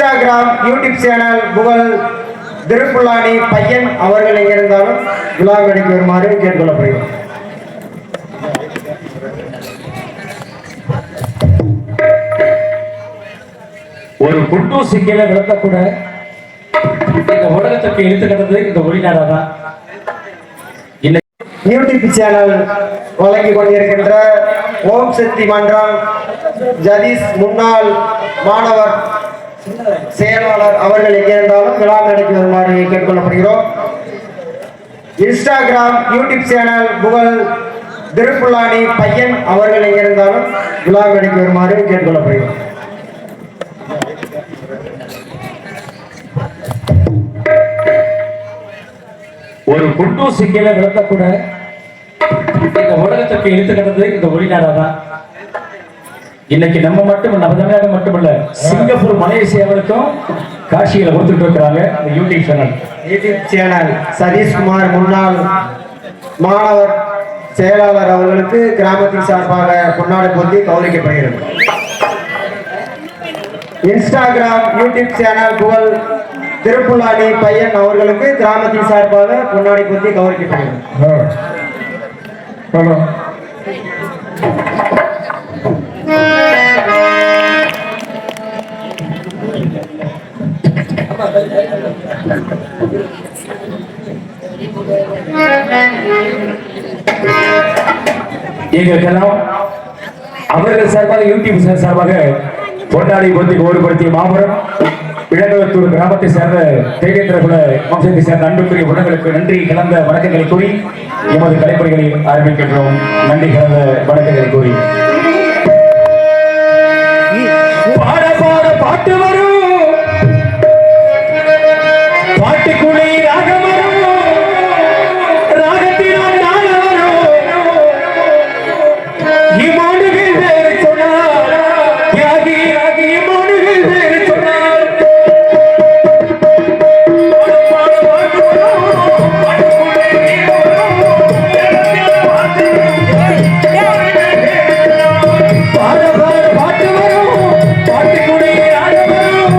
Instagram YouTube channel புகழ் திருப்புல்லானி பையன் அவர்கள் எங்கிருந்தாலும் விழா மேடைக்கு வருமாறு கேட்டுக்கொள்ளப்படுகிறோம். ஒரு குண்டூசி கீழே விளக்க கூட இந்த உலகத்திற்கு இழுத்துக்கிறது இந்த ஒளிநாடாதான். யூடியூப் சேனல் வழங்கி கொண்டிருக்கின்ற ஓம் சக்தி மன்றம் ஜதீஷ் முன்னாள் மாணவர் செயலாளர் அவர்கள் எங்கிருந்தாலும் விழா மேடைக்கு வருமாறு கேட்டுக்கொள்ளப்படுகிறோம். இன்ஸ்டாகிராம் யூடியூப் சேனல் புகழ் திருப்புல்லானி பையன் அவர்கள் எங்கிருந்தாலும் விழா மேடைக்கு வருமாறு கேட்டுக்கொள்ளப்படுகிறோம். ஒரு குண்டூசி கீழே விளக்க கூட இந்த உலகத்திற்கு இழுத்துக்கிறது இந்த ஒளிநாடாதான். இன்னைக்கு நம்ம மட்டும் நம்ம தமிழகம் மட்டுமல்ல, சிங்கப்பூர் மலேசியாவிற்கும் காட்சிகளை கொடுத்துட்டு இருக்கிறாங்க இந்த யூடியூப் சேனல். சதீஷ்குமார் முன்னாள் மாணவர் செயலாளர் அவர்களுக்கு கிராமத்தின் சார்பாக பொன்னாடை போட்டி கௌரவிக்கப்படுகிறது. இன்ஸ்டாகிராம் யூடியூப் சேனல் புகழ் திருப்புல்லானி பையன் அவர்களுக்கு கிராமத்தின் சார்பாக பொன்னாடை போட்டி கௌரவிக்கப்படுகிறது. எங்களுக்கெல்லாம் அவர்கள் சார்பாக யூடியூப் சார்பாக பொன்னாடை போட்டி கௌரவப்படுத்திய மாபெரும் இளங்கலத்தூர் கிராமத்தை சேர்ந்த தேவேந்திர குல வம்சத்தை சேர்ந்த அன்புக்குரிய உடங்களுக்கு நன்றி கலந்த வணக்கங்களை கூறி எமது கலைப்பணிகளை ஆரம்பிக்கின்றோம். நன்றி கலந்த வணக்கங்களை கூறி பாட பாட பாட்டு வரும், பாட்டுக்குள்ளே ராகம் வரும், ராகத்தினால் நாள் வரும். இமானுகள் வேறு சொன்னார், தியாகி தியாகி இமானுகள் வேறு சொன்னார். பாட பாட பாட்டு வரும், பாட்டுக்குள்ளே ராகம் வரும்.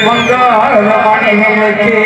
மங்காத மணிகளுக்கே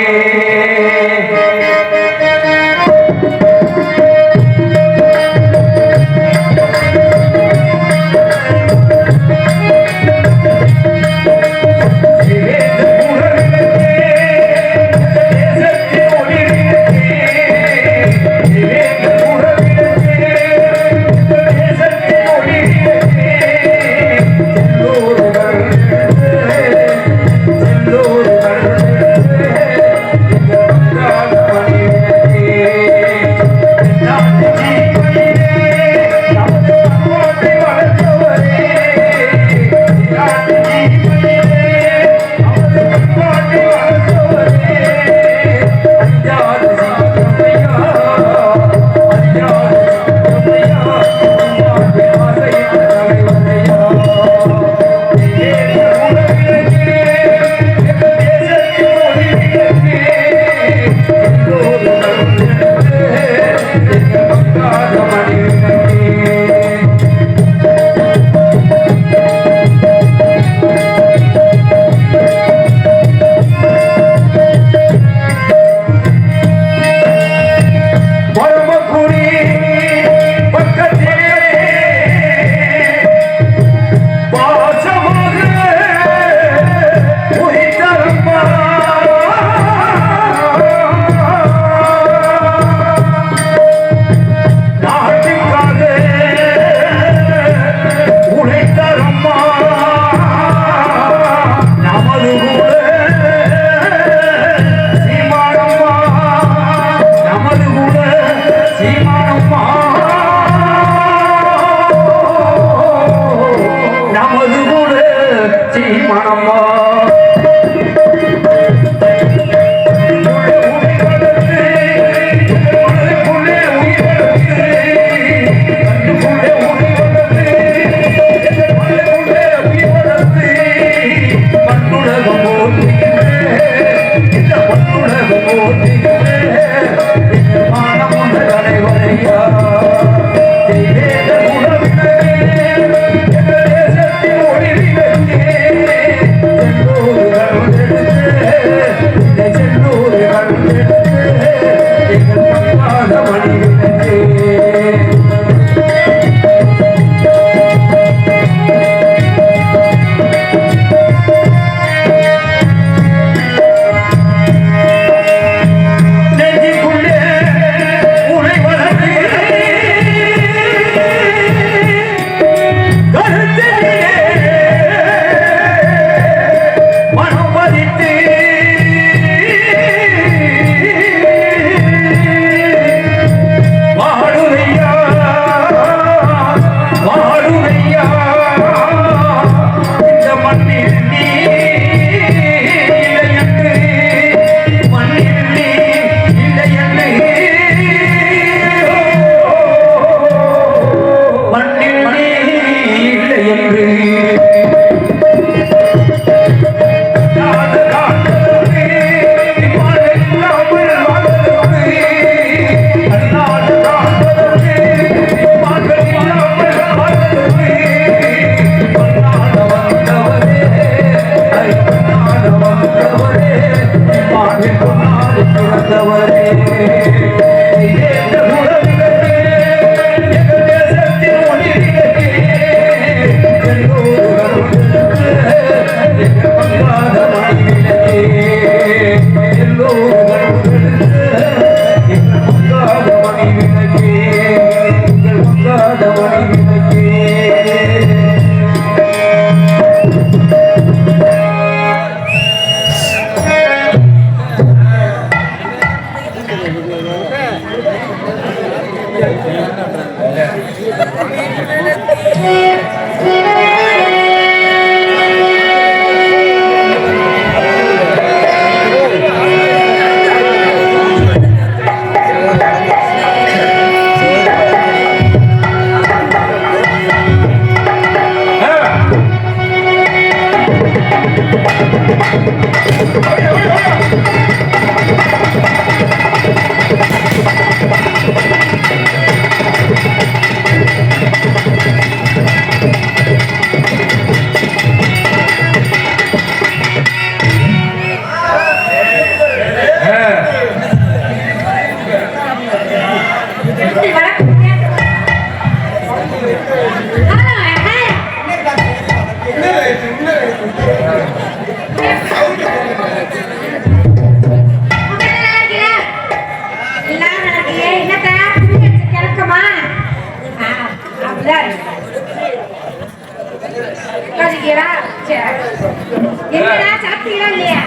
என்னடா சாப்பிட்டீங்களா இல்லையா?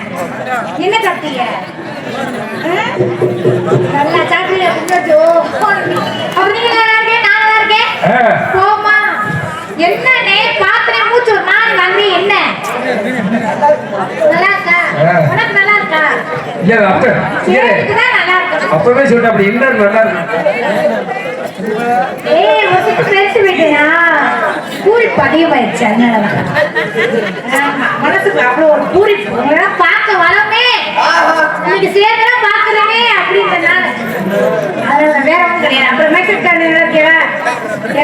என்ன சாப்பிட்டீங்க? நல்லா சாப்பிட்டீங்க. அப்படி நீங்க நல்லா இருக்கேன், நான் நல்லா இருக்கேன். போமா என்னன்னே பாத்திரம் மூச்சு நான் வந்து என்ன நல்லா இருக்கா? உனக்கு நல்லா இருக்கா? நல்லா இருக்கு. அப்பவே சொல்லிட்டு அப்படி என்ன நல்லா இருக்கு. ஏய் ஒருத்தர் ஃப்ரெண்ட் விட்டேனா பூரி பதிவாயிடுச்சு. அதனால மனசுக்கு அவ்வளோ ஒரு பூரி பார்க்க வரமே இன்னைக்கு சேர்ந்தா பார்க்கறமே அப்படின்றனால அதனால வேற ஒன்றும் கிடையாது. அப்புறம் மேக்கப் நினைக்கிறா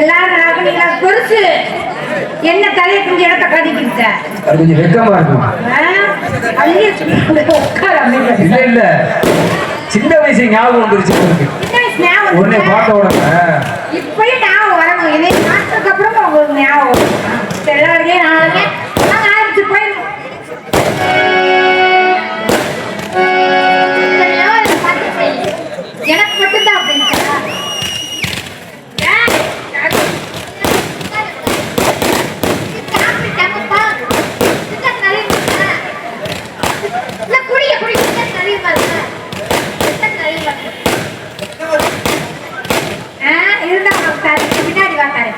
எல்லாரும் நல்லா நீங்களா பெருசு என்ன தலையை கொஞ்சம் இடத்த கதிக்கிட்ட அது கொஞ்சம் வெக்கமா இருக்கும். இல்ல இல்ல சின்ன வயசு ஞாபகம் வந்துருச்சு உடனே பார்த்த உடனே இப்படி ஞாபகம் வரணும். இதே மாற்றத்துக்கு அப்புறம் உங்களுக்கு ஞாபகம் எல்லாருக்கே நாளைக்கே நாங்கள் ஆரம்பிச்சு போயிடணும். எனக்கு மட்டும்தான் அப்படின்னு பின்னாடி வாக்காரு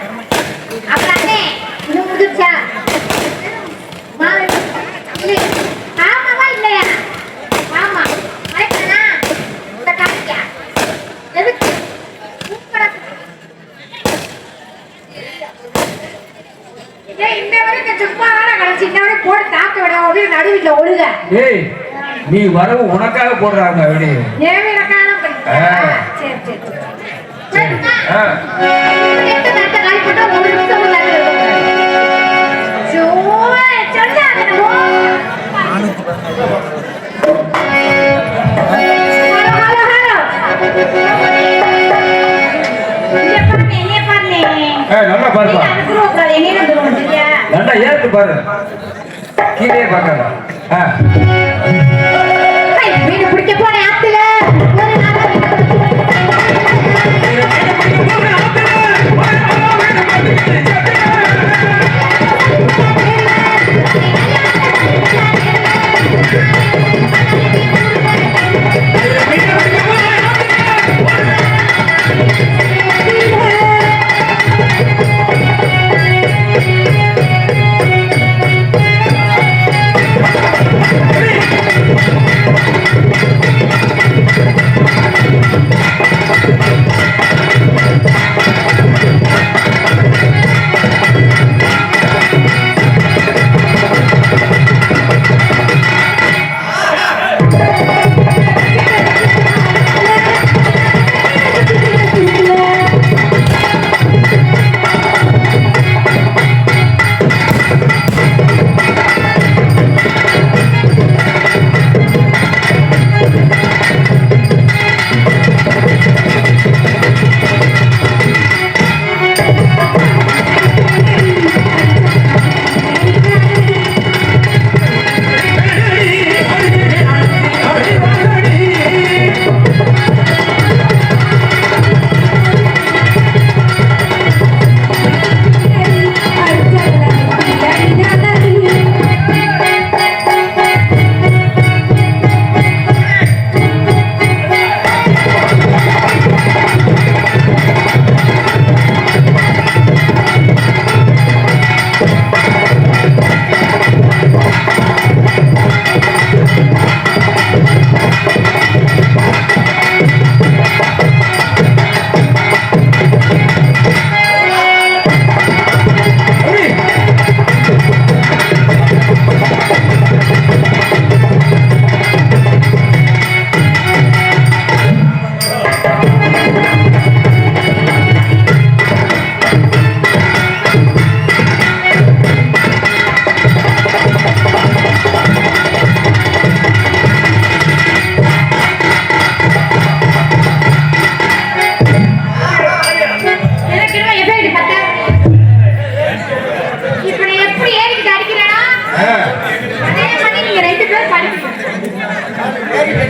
அப்புறம் இன்னும் முடிச்சா ஆமாவா இல்லையா? ஆமா இந்த காய்க்கா எதுக்கு இந்த வரைக்கும் சும்மா கடைசி இந்த வரை போட்டு தாக்க விடாம அப்படியே நடுவில் ஒழுக. ஏய் நீ வரவு உனக்காக போடுறாங்க அப்படி ஏவினக்கான சரி சரி நல்லா பாருப்பா நல்லா ஏத்து பாரு கீழே பார்க்காத மீன் பிடிக்க போன ஆத்துல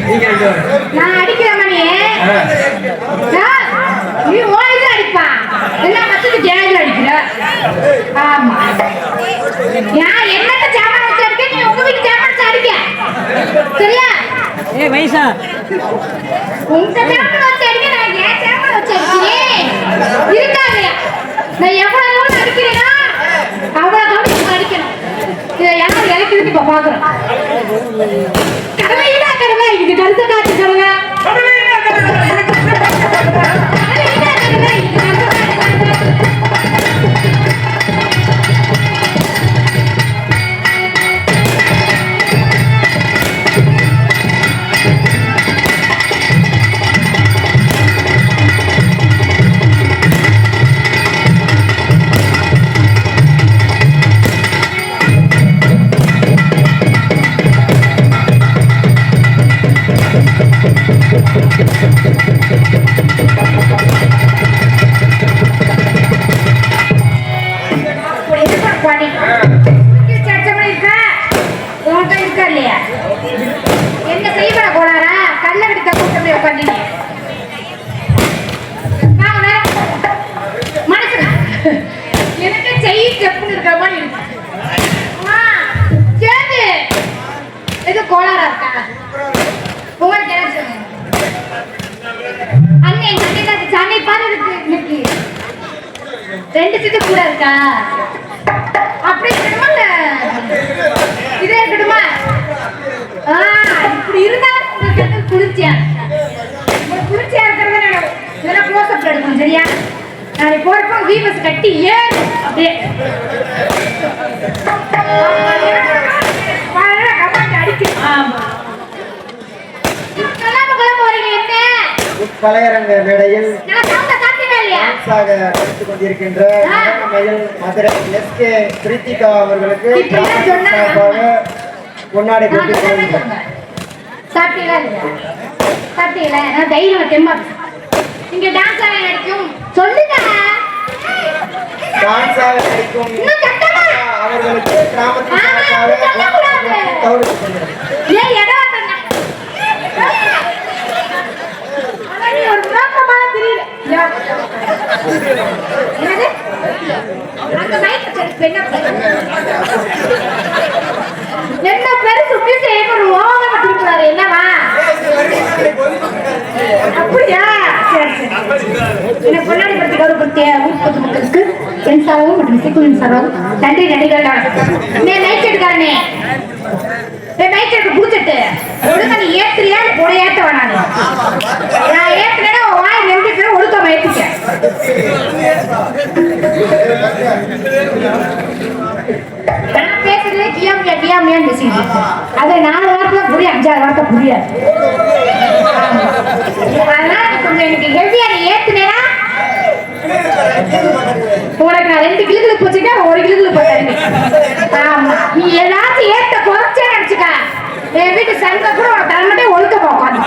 நீங்க ரெண்டு பேரும். நான் அடிக்கிற மணி நீ ஓய்வு அடிப்பா என்ன மத்தது ஜாதி அடிக்கிற ஆமா நான் என்னத்த சாமான் வச்சு அடிக்க நீ உங்க வீட்டு சாமான் வச்சு அடிக்க சரியா வயசா உங்க சாமான் வச்சு அடிக்க நான் ஏன் சாமான் வச்சு அடிக்கிறேன் இருக்காங்க நான் எவ்வளவு தூரம் அடிக்கிறேன்னா அவ்வளவு தூரம் அடிக்கணும் இதை யாரும் இறக்கிறது இப்ப பாக்குறோம் கடமை இது கருத்து காட்சி கடமை என்ன செய்வா போறாரா கல்ல எடுத்த கூட்டம் உட்காந்து மனசுல எனக்கு செய்ய செப்புன்னு இருக்கிற மாதிரி இருக்கு சேது இது கோளாரா இருக்கா உங்களுக்கு என்ன சொல்லுங்க அண்ணே எங்க சாமி பாரு இருக்கு இன்னைக்கு 2 சிட்டு கூட இருக்கா அப்படி இருக்கணுமா இதே இருக்கணுமா இப்படி இருந்தா உங்களுக்கு குளிர்ச்சியா குளிர்ச்சியா இருக்கிறத இதெல்லாம் க்ளோஸ் அப் எடுக்கணும் சரியா நான் போறப்போ வீபஸ் கட்டி ஏறு அப்படியே அடிக்கணும் ஆமா கலையரங்க மேடையில் நான் நடத்திக் கொண்டிருக்கின்ற மதுரை எஸ்கே பிரித்திகா அவர்களுக்கு சார்பாக முன்னாடி சாப்பிட்டீங்களா இல்லையா சாப்பிட்டீங்களா நான் தைரியம் தெம்பா இங்க டான்ஸ் ஆக நடிக்கும் சொல்லுங்க டான்ஸ் ஆக நடிக்கும் அவர்களுக்கு கிராமத்தின் சார்பாக ஏன் இடம் ஒரு நோக்கமான தெரியல என்னது அந்த மைக் என்ன பேரு சுத்தி செய்ய ஒரு ஓவர பண்ணிக்கிறாரு என்னவா அப்படியா சரி சரி என்ன பொன்னாடி பற்றி கௌரவப்படுத்திய ஊர் மக்களுக்கு என் சார்பாகவும் மற்றும் இசைக்குழுவின் சார்பாகவும் நன்றி நன்றிகள் நீ மைக் எடுக்காரனே மைக் எடுக்க புடிச்சிட்டு ஒழுங்கா நீ ஏத்துறியா போட ஏத்த வேணாம் நான் ஏத்துறேன்னா வாய் நின்றுட்டு ஒழுக்கமா ஏத்திக்க நான் பேசுறதே கியாமியான்னு பேசிட்டு அதை 4 வாரத்துல புரியும் 5 வாரத்தை புரியாது அதனால கொஞ்சம் எனக்கு ஹெல்தியா நீ ஏத்துனேனா உனக்கு நான் 2 கிலோக்கு போச்சுக்கா 1 கிலோக்கு போட்டேன் ஆமா நீ எல்லாத்தையும் ஏத்த குறைச்சே நினைச்சுக்க என் வீட்டு சங்க கூட உனக்கு தலைமட்டே ஒழுக்க போக்காது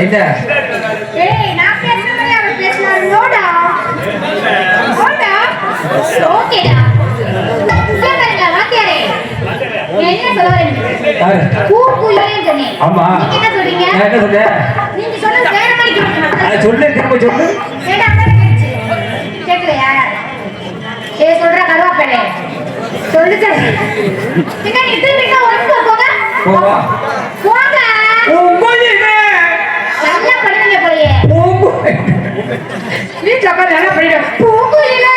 என்ன ஏய் நான் பேசுறேன் அவன் பேசுறான் நோடா நோடா ஓகேடா சொல்லுங்க வாத்தியாரே என்ன சொல்றீங்க கூக்குயிலே சொன்னே ஆமா நீங்க என்ன சொல்றீங்க என்ன சொல்ற நீங்க சொன்னது வேற மாதிரி கேக்குறீங்க சொல்லு திரும்ப சொல்லு ஏடா வந்துச்சு. எங்க நீங்க திரும்பிங்க ஒர்க் போங்க. போவா போங்க. உங்கோயினே நல்லா பண்ணுங்க போலயே. போங்க வீட்ல உட்கார்ந்து நல்லா படிங்க. போங்க இல்ல.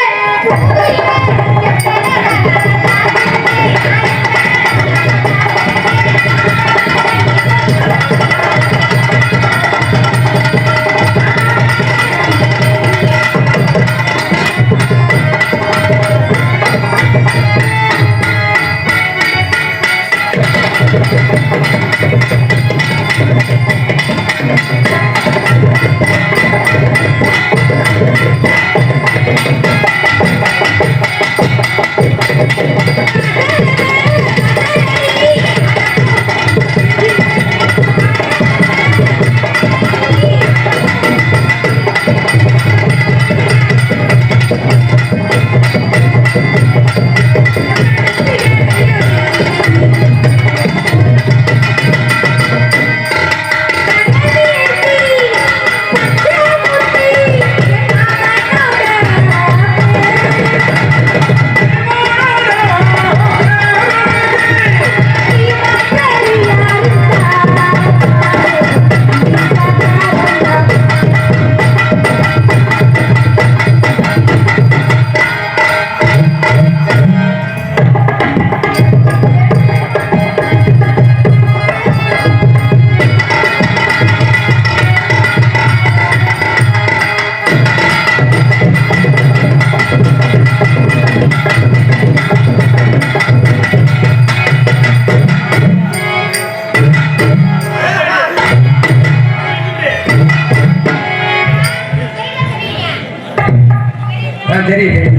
தெரியுது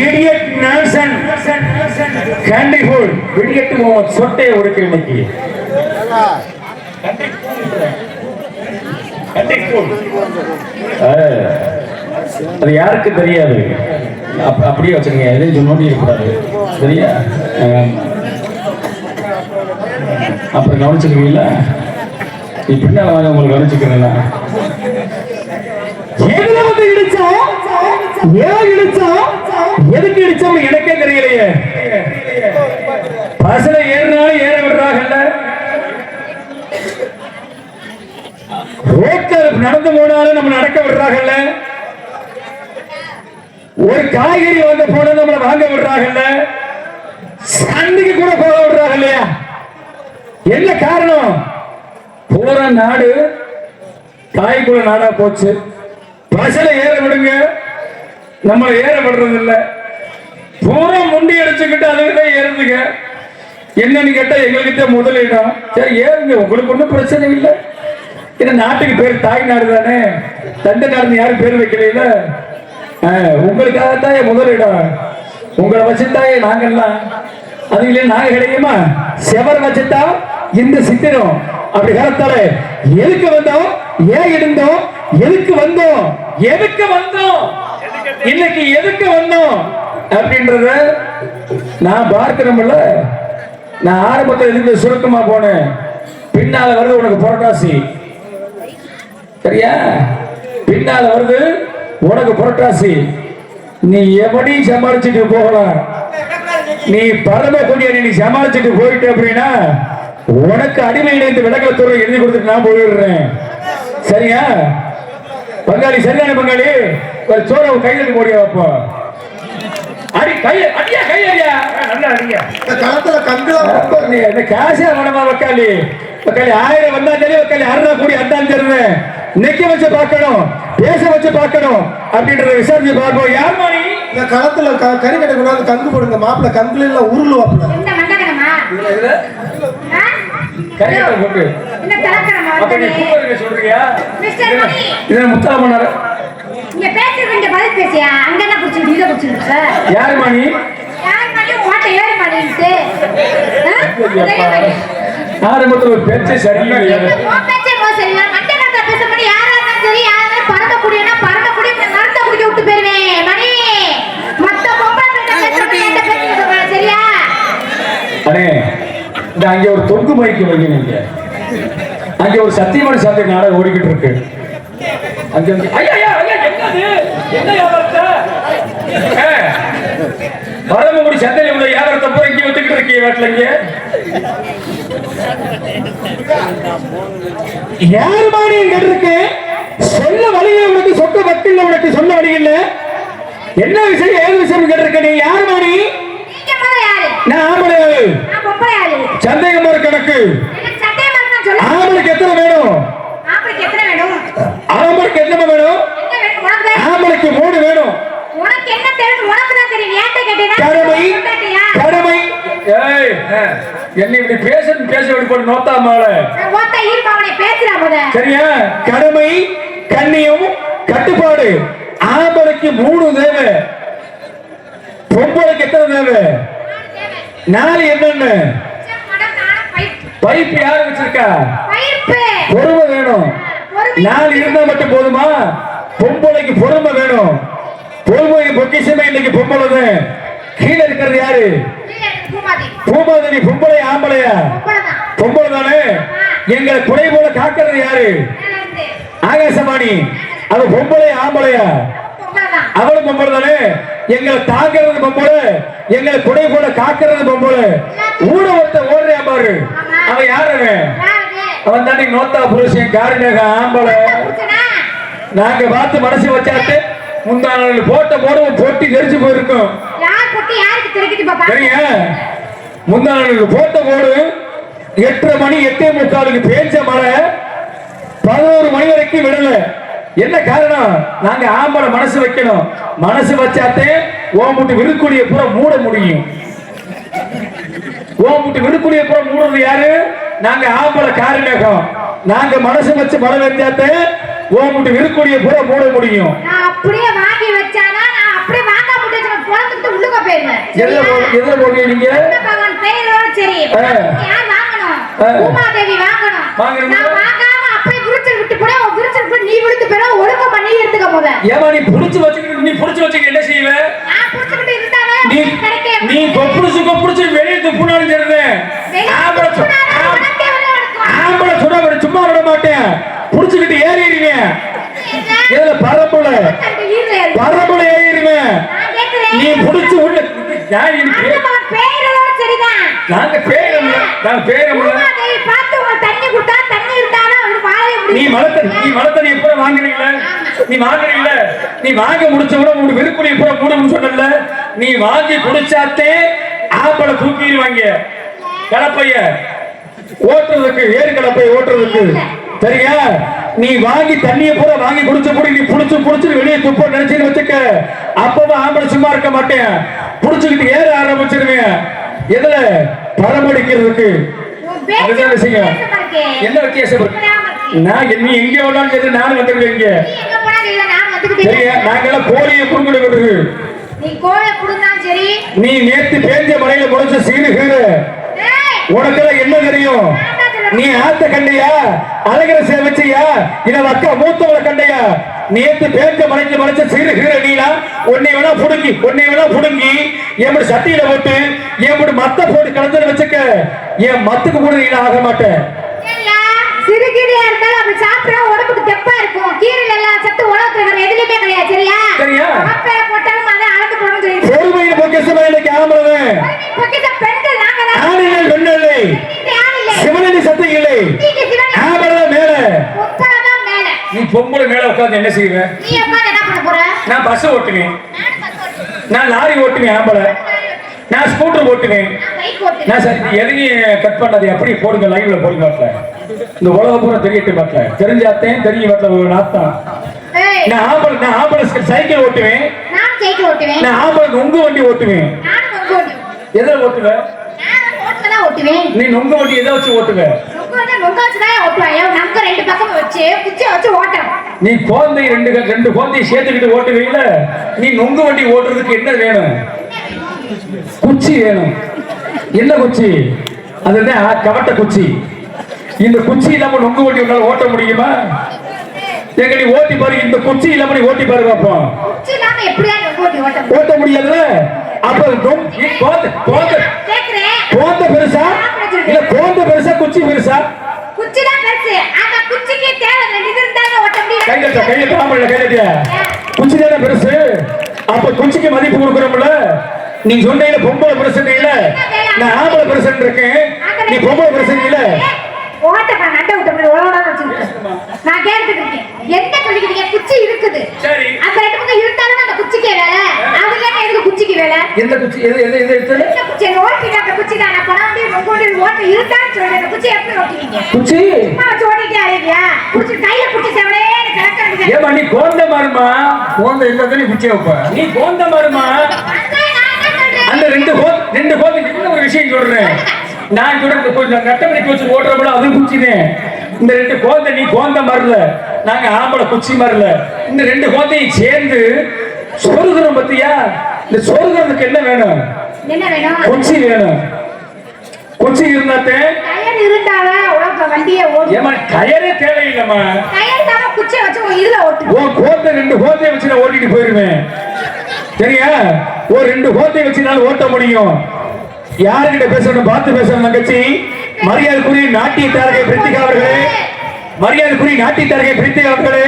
இடியட் நேஷன் கண்டிப்பூர் விடியட்டு முகமது சொட்டை ஒரு கிழமைக்கு அது யாருக்கு தெரியாது அப்படியே வச்சிருங்க எதையும் நோண்டி இருக்கக்கூடாது சரியா அப்புறம் கவனிச்சுக்கிறீங்களா? இப்படின்னா வாங்க உங்களுக்கு கவனிச்சுக்கிறேன். எதுல வந்து இடிச்சோம், ஏன் இடிச்சோம், எதுக்கு இடிச்சோம் எனக்கே தெரியலையே. பஸ்ல ஏறினாலும் ஏற விடுறாங்கல்ல, ரோட்ல நடந்து போனாலும் நம்ம நடக்க விடுறாங்கல்ல, ஒரு காய்கறி வந்து போன நம்மளை வாங்க விடுறாங்கல்ல, சண்டைக்கு கூட போக விடுறாங்க இல்லையா? என்ன காரணம்? போற நாடு காய்குள்ள நாடா போச்சு. பஸ்ல ஏற விடுங்க, நம்மளை ஏற விடுறது இல்ல. பூரா முண்டி அடிச்சுக்கிட்டு அதுக்குதான் ஏறுதுங்க. என்னன்னு கேட்டா எங்ககிட்ட முதலிடம். சரி ஏறுங்க, உங்களுக்கு ஒன்றும் பிரச்சனை இல்லை. ஏன்னா நாட்டுக்கு பேர் தாய் நாடு தானே, தந்தை நாடு யாரும் பேர் வைக்கல. உங்களுக்காகத்தான் முதலிடம். உங்களை வச்சுட்டாயே நாங்கெல்லாம், அது இல்லையா நாங்க கிடைக்குமா? செவர் வச்சுட்டா இந்த சித்திரம். அப்படி காலத்தால எதுக்கு வந்தோம், ஏன் இருந்தோம், எதுக்கு வந்தோம், எதுக்கு வந்தோம், இன்னைக்கு எதுக்கு வந்தோம் அப்படின்றத நான் பார்க்கிறோம்ல. நான் ஆரம்பத்தில் இருந்து சுருக்கமா போனேன். பின்னால வருது உனக்கு புரட்டாசி, சரியா? பின்னால வருது உனக்கு புரட்டாசி. நீ எப்படி சமாளிச்சுட்டு போகலாம். நீ பரம கொடிய நீ சமாளிச்சுட்டு போயிட்ட அப்படின்னா உனக்கு அடிமை இணைந்து விளக்கத்துறை எழுதி கொடுத்துட்டு நான் போயிடுறேன், சரியா? பங்காளி சரியான பங்காளி, ஒரு சோழ கையில் போடியா வைப்போ. அடி கைய அடியா கையா நல்லா அடியா. இந்த களத்துல கங்குல இந்த காசா மனமா வக்காளி. வக்காளி 1000 வந்தா சரி, வக்காளி 600 கோடி அதான் தருவேன். நிக்க வச்சு பார்க்கணும், பேச வச்சு பார்க்கணும் அப்படின்றத விசாரிச்சு பார்ப்போம். யார் மாதிரி இந்த களத்துல கறி கடை கொண்டாந்து கங்கு போடுங்க. மாப்பிள்ள கங்குல எல்லாம் உருளுவாப்ல. கரையாட போட்டு என்ன தலக்கறமா அப்ப நீ கூப்பிடுங்க சொல்றியா? மிஸ்டர் மணி, இத முத்தா பண்ணாரு. நீங்க பேசுறது கொஞ்சம் பதில் பேசியா? அங்க என்ன புடிச்சிட்டு இத புடிச்சிட்டு யார் மணி? யார் மணி? ஓட்ட ஏறி மணிட்டு ஆரம்பத்துல பேச்சே சரியில்லை. ஓ பேச்சே மோசரியா? மண்டை கட்ட பேச பண்ணி யாரா இருந்தாலும் சரி, யாரா பறந்த குடினா பறந்த குடி நடத்த குடி விட்டு போயிருவேன் மணி. மத்த பொம்பளை பேச பேசுறீங்க சரியா? அடே இந்த அங்க ஒரு தொங்கு மைக்கு வைங்க. நீங்க அங்க ஒரு சத்தியமான சாத்திய நாடகம் ஓடிக்கிட்டு இருக்கு. அங்க ஐயா ஐயா ஐயா என்னது என்ன வியாபாரத்தை பரமக்குடி சந்தையில உள்ள வியாபாரத்தை போய் இங்க வந்துகிட்டு இருக்கீங்க. வீட்டுல இங்க யாரு மாடி இங்க இருக்கு? சொல்ல வழியில உனக்கு சொந்த வட்டில உனக்கு சொல்ல வழியில என்ன விஷயம் ஏது விஷயம் கேட்டிருக்க? நீ யாரு மாடி? நான் ஆம்பளை. சந்தேகமா இருக்கு எனக்கு. ஆம்பளைக்கு எத்தனை வேணும்? ஆம்பளைக்கு எத்தனை வேணும்? ஆம்பளைக்கு 3 வேணும். கடமை கடமை. ஏய் என்ன இப்படி பேச போட்டு நோத்தா மால சரியா? கடமை கண்ணியம் கட்டுப்பாடு. ஆம்பளைக்கு 3 தேவை, பொம்பளைக்கு எத்தனை தேவை? 4. என்னன்னு பைப் யாரு வச்சிருக்கா? பொறுமை வேணும். 4 இருந்தா மட்டும் போதுமா? பொம்பளைக்கு பொறுமை வேணும். பொறுமை பொக்கிஷமே இன்னைக்கு பொம்பளை தான். கீழே இருக்கிறது யாரு? பூமாதேவி. பொம்பளை ஆம்பளையா? பொம்பளை தானே. எங்களை குறை போல காக்கிறது யாரு? ஆகாசவாணி. அது பொம்பளை ஆம்பளையா? அவளும் பொம்பளை தானே. எங்களை தாக்குறது பொம்பளை, எங்களை குறை போல காக்கிறது பொம்பளை. ஊடகத்தை ஓடுறியா பாரு, அவன் யாரு? அவன் தாண்டி நோத்தா புருஷன் காரினக ஆம்பளை. நாங்க பார்த்து மனசு வச்சாட்டு முந்தான போட்ட போடுவோம், பொட்டி தெரிச்சு போயிருக்கோம். முந்தான போட்ட போடு 8:30 மணி 8:45 பேஞ்ச மழை 11 மணி வரைக்கும் விடல. என்ன காரணம்? நாங்க ஆம்பளை மனசு வைக்கணும். மனசு வச்சாத்தே ஓம்புட்டு விருக்குடிய பூரா மூட முடியும். ஓம்புட்டு விருக்குடிய பூரா மூடுறது யாரு? நாங்க ஆம்பளை காரினகம். நாங்க மனசு வச்சு மழை வச்சாத்தே ஓம்புட்டு விருக்குடிய பூரா மூட முடியும். அப்படியே வாங்கி வச்சானா நான் அப்படியே வாங்க முடியாது, போறதுக்கு உள்ளுக போயிடுவேன். எதுல போறீங்க நீங்க? பகவான் பேரோட சரி. யார் வாங்கணும்? பூமாதேவி வாங்கணும். நான் வாங்காம அப்படியே விருச்சல் விட்டு போறேன். விருச்சல் விட்டு நீ விழுந்து போற, ஒழுங்கா பண்ணி எடுத்துக்க போற. ஏமா நீ புடிச்சு வச்சிட்டு நீ புடிச்சு வச்சிட்டு என்ன செய்வ? நான் புடிச்சிட்டு இருந்தானே நீ கொப்புடிச்சு வெளிய துப்புனாலும் சரிதே. ஆம்பளை புடிச்சுக்கிட்டு ஏறிடுங்க. இதுல பரப்புல ஏறிடுங்க. நீ புடிச்சு உள்ள நாங்க நீ மலத்தடி எப்ப வாங்குறீங்களா? நீ வாங்க முடிச்ச கூட உங்க விருப்பம் எப்ப மூடணும்னு சொன்னல. நீ வாங்கி குடிச்சாத்தே ஆப்பளை தூக்கிடுவாங்க. கலப்பைய ஓட்டுறதுக்கு ஏறு கலப்பைய ஓட்டுறதுக்கு சரியா? நீ வாங்கி தண்ணிய பூரா வாங்கி குடிச்ச கூட நீ புடிச்சு வெளியே துப்ப நினைச்சுன்னு வச்சுக்க. அப்பவும் ஆம்பளை சும்மா இருக்க மாட்டேன். புடிச்சுக்கிட்டு ஏற ஆரம்பிச்சிருவேன். எதுல பரமடிக்கிறதுக்கு என்ன வித்தியாசம்? நான் நீ எங்க வேணாலும் நானும் வந்துருவேன். நாங்கெல்லாம் கோழியை புடுங்கிடுவது. நீ நேத்து பேஞ்ச மலையில முளைச்ச சீருகிற உனக்கெல்லாம் என்ன தெரியும்? நீ ஆத்த கண்டையா? அழகிற சேவச்சியா? இல்ல அக்கா மூத்தவளை கண்டையா? நேத்து பேஞ்ச மலைக்கு முளைச்ச சீருகிற நீனா உன்னை வேணா புடுங்கி என் சட்டியில போட்டு என் மத்த போட்டு கலந்து வச்சுக்க. என் மத்துக்கு கூட நீ ஆக மாட்டேன். சிறுகீரையா இருந்தாலும் அப்படி சாப்பிட்டா உடம்புக்கு தெப்பா இருக்கும். கீரையில எல்லாம் சத்து உணவுத்துல வேற எதுலயுமே கிடையாது. சரியா? அப்ப போட்டாலும் அதை அளந்து போடணும் சொல்லி பொறுமையின் பொக்கிஷமா இன்னைக்கு ஆம்பளவே. பொக்கிஷம் பெண்கள் நாங்க தான். ஆணிகள் பெண்ணில்லை. சிவனடி சத்தம் இல்லை. ஆம்பளை மேல. உட்கார்தான் மேல. நீ பொம்பளை மேல உட்கார்ந்து என்ன செய்வ? நீ உட்கார்ந்து என்ன பண்ண போற? நான் பஸ் ஓட்டுவேன். நான் லாரி ஓட்டுவேன். ஆம்பளை. நான் ஸ்கூட்டர் ஓட்டுவேன். நான் சார் எதையும் கட் பண்ணாது. அப்படி போடுங்க, லைவ்ல போடுங்க. இந்த உலக பூரா தெரியட்டு மாட்டல. தெரிஞ்சாத்தேன் தெரிய மாட்டல. நாத்தம். நான் ஆம்பளை சைக்கிள் ஓட்டுவேன். நான் ஆம்பளை நொங்கு வண்டி ஓட்டுவேன். எதை ஓட்டுவேன்? நீ நொங்கு வண்டி எதை வச்சு ஓட்டுவேன்? நீ குழந்தை ரெண்டு குழந்தையை சேர்த்துக்கிட்டு ஓட்டுவீங்கள. நீ நொங்கு வண்டி ஓட்டுறதுக்கு என்ன வேணும்? குச்சி வேணும். என்ன குச்சி? அதுதான் கவட்ட குச்சி. இந்த குச்சி இல்லாம நொங்கு வண்டி உன்னால ஓட்ட முடியுமா? எங்க நீ ஓட்டி பாரு. இந்த குச்சி இல்லாம நீ ஓட்டி பாரு பாப்போம். ஓட்ட முடியாதுல. அப்ப கோந்த பெருசா இல்ல கோந்த பெருசா குச்சி பெருசா? குச்சி தானே பெருசு. அப்ப குச்சிக்கு மதிப்பு கொடுக்கறோம்ல. நீ சொன்ன பொம்பளை பிரச்சனை இல்ல, நான் ஆம்பளை பிரச்சனை இருக்கேன். நீ பொம்பளை பிரச்சனை இல்ல. நான் கேட்டுக்கிட்டு என்ன சொல்லிக்கிறீங்க? குச்சி இருக்குது. சரி. அந்த ரெண்டு பக்கம் இருந்தாலும் அந்த குச்சிக்கு வேலை. அதுல எதுக்கு குச்சிக்கு வேலை? எந்த குச்சி? எது குச்சி? ஓட்டி அந்த குச்சி தான். நான் பணம் வந்து உங்களோட ஓட்ட இருந்தான்னு சொல்றேன். அந்த குச்சி எப்படி ஓட்டிட்டீங்க? குச்சி ஓட்டிட்டே ஆயிடுயா. குச்சி கையில குச்சி செவனே கரெக்டா. ஏமா நீ கோந்த மாறுமா? கோந்த இல்ல குச்சி வைப்ப. நீ கோந்த மாறுமா? அந்த ரெண்டு கோந்த ஒரு விஷயம் சொல்றேன். நான் கொஞ்சம் நட்டமணிக்கு வச்சு ஓட்டுறப்பட அது குச்சினேன். இந்த ரெண்டு கோந்தை நீ கோந்த மரல, நாங்க ஆம்பளை குச்சி மரல. இந்த ரெண்டு கோந்தையும் சேர்ந்து சொருகிறோம் பத்தியா? இந்த சொருகிறதுக்கு என்ன வேணும்? குச்சி வேணும். குச்சி இருந்தாத்தே கயரே தேவையில்லம்மா. ரெண்டு கோந்தைய வச்சு நான் ஓட்டிட்டு போயிருவேன். சரியா? ஒரு ரெண்டு கோந்தைய வச்சு நான் ஓட்ட முடியும். யாருக்கிட்ட பேசணும்? பார்த்து பேசணும். தங்கச்சி மரியாதைக்குரிய நாட்டிய தாரகை பிரித்திகா அவர்களே, மரியாதைக்குரிய நாட்டிய தாரகை பிரித்திகா அவர்களே,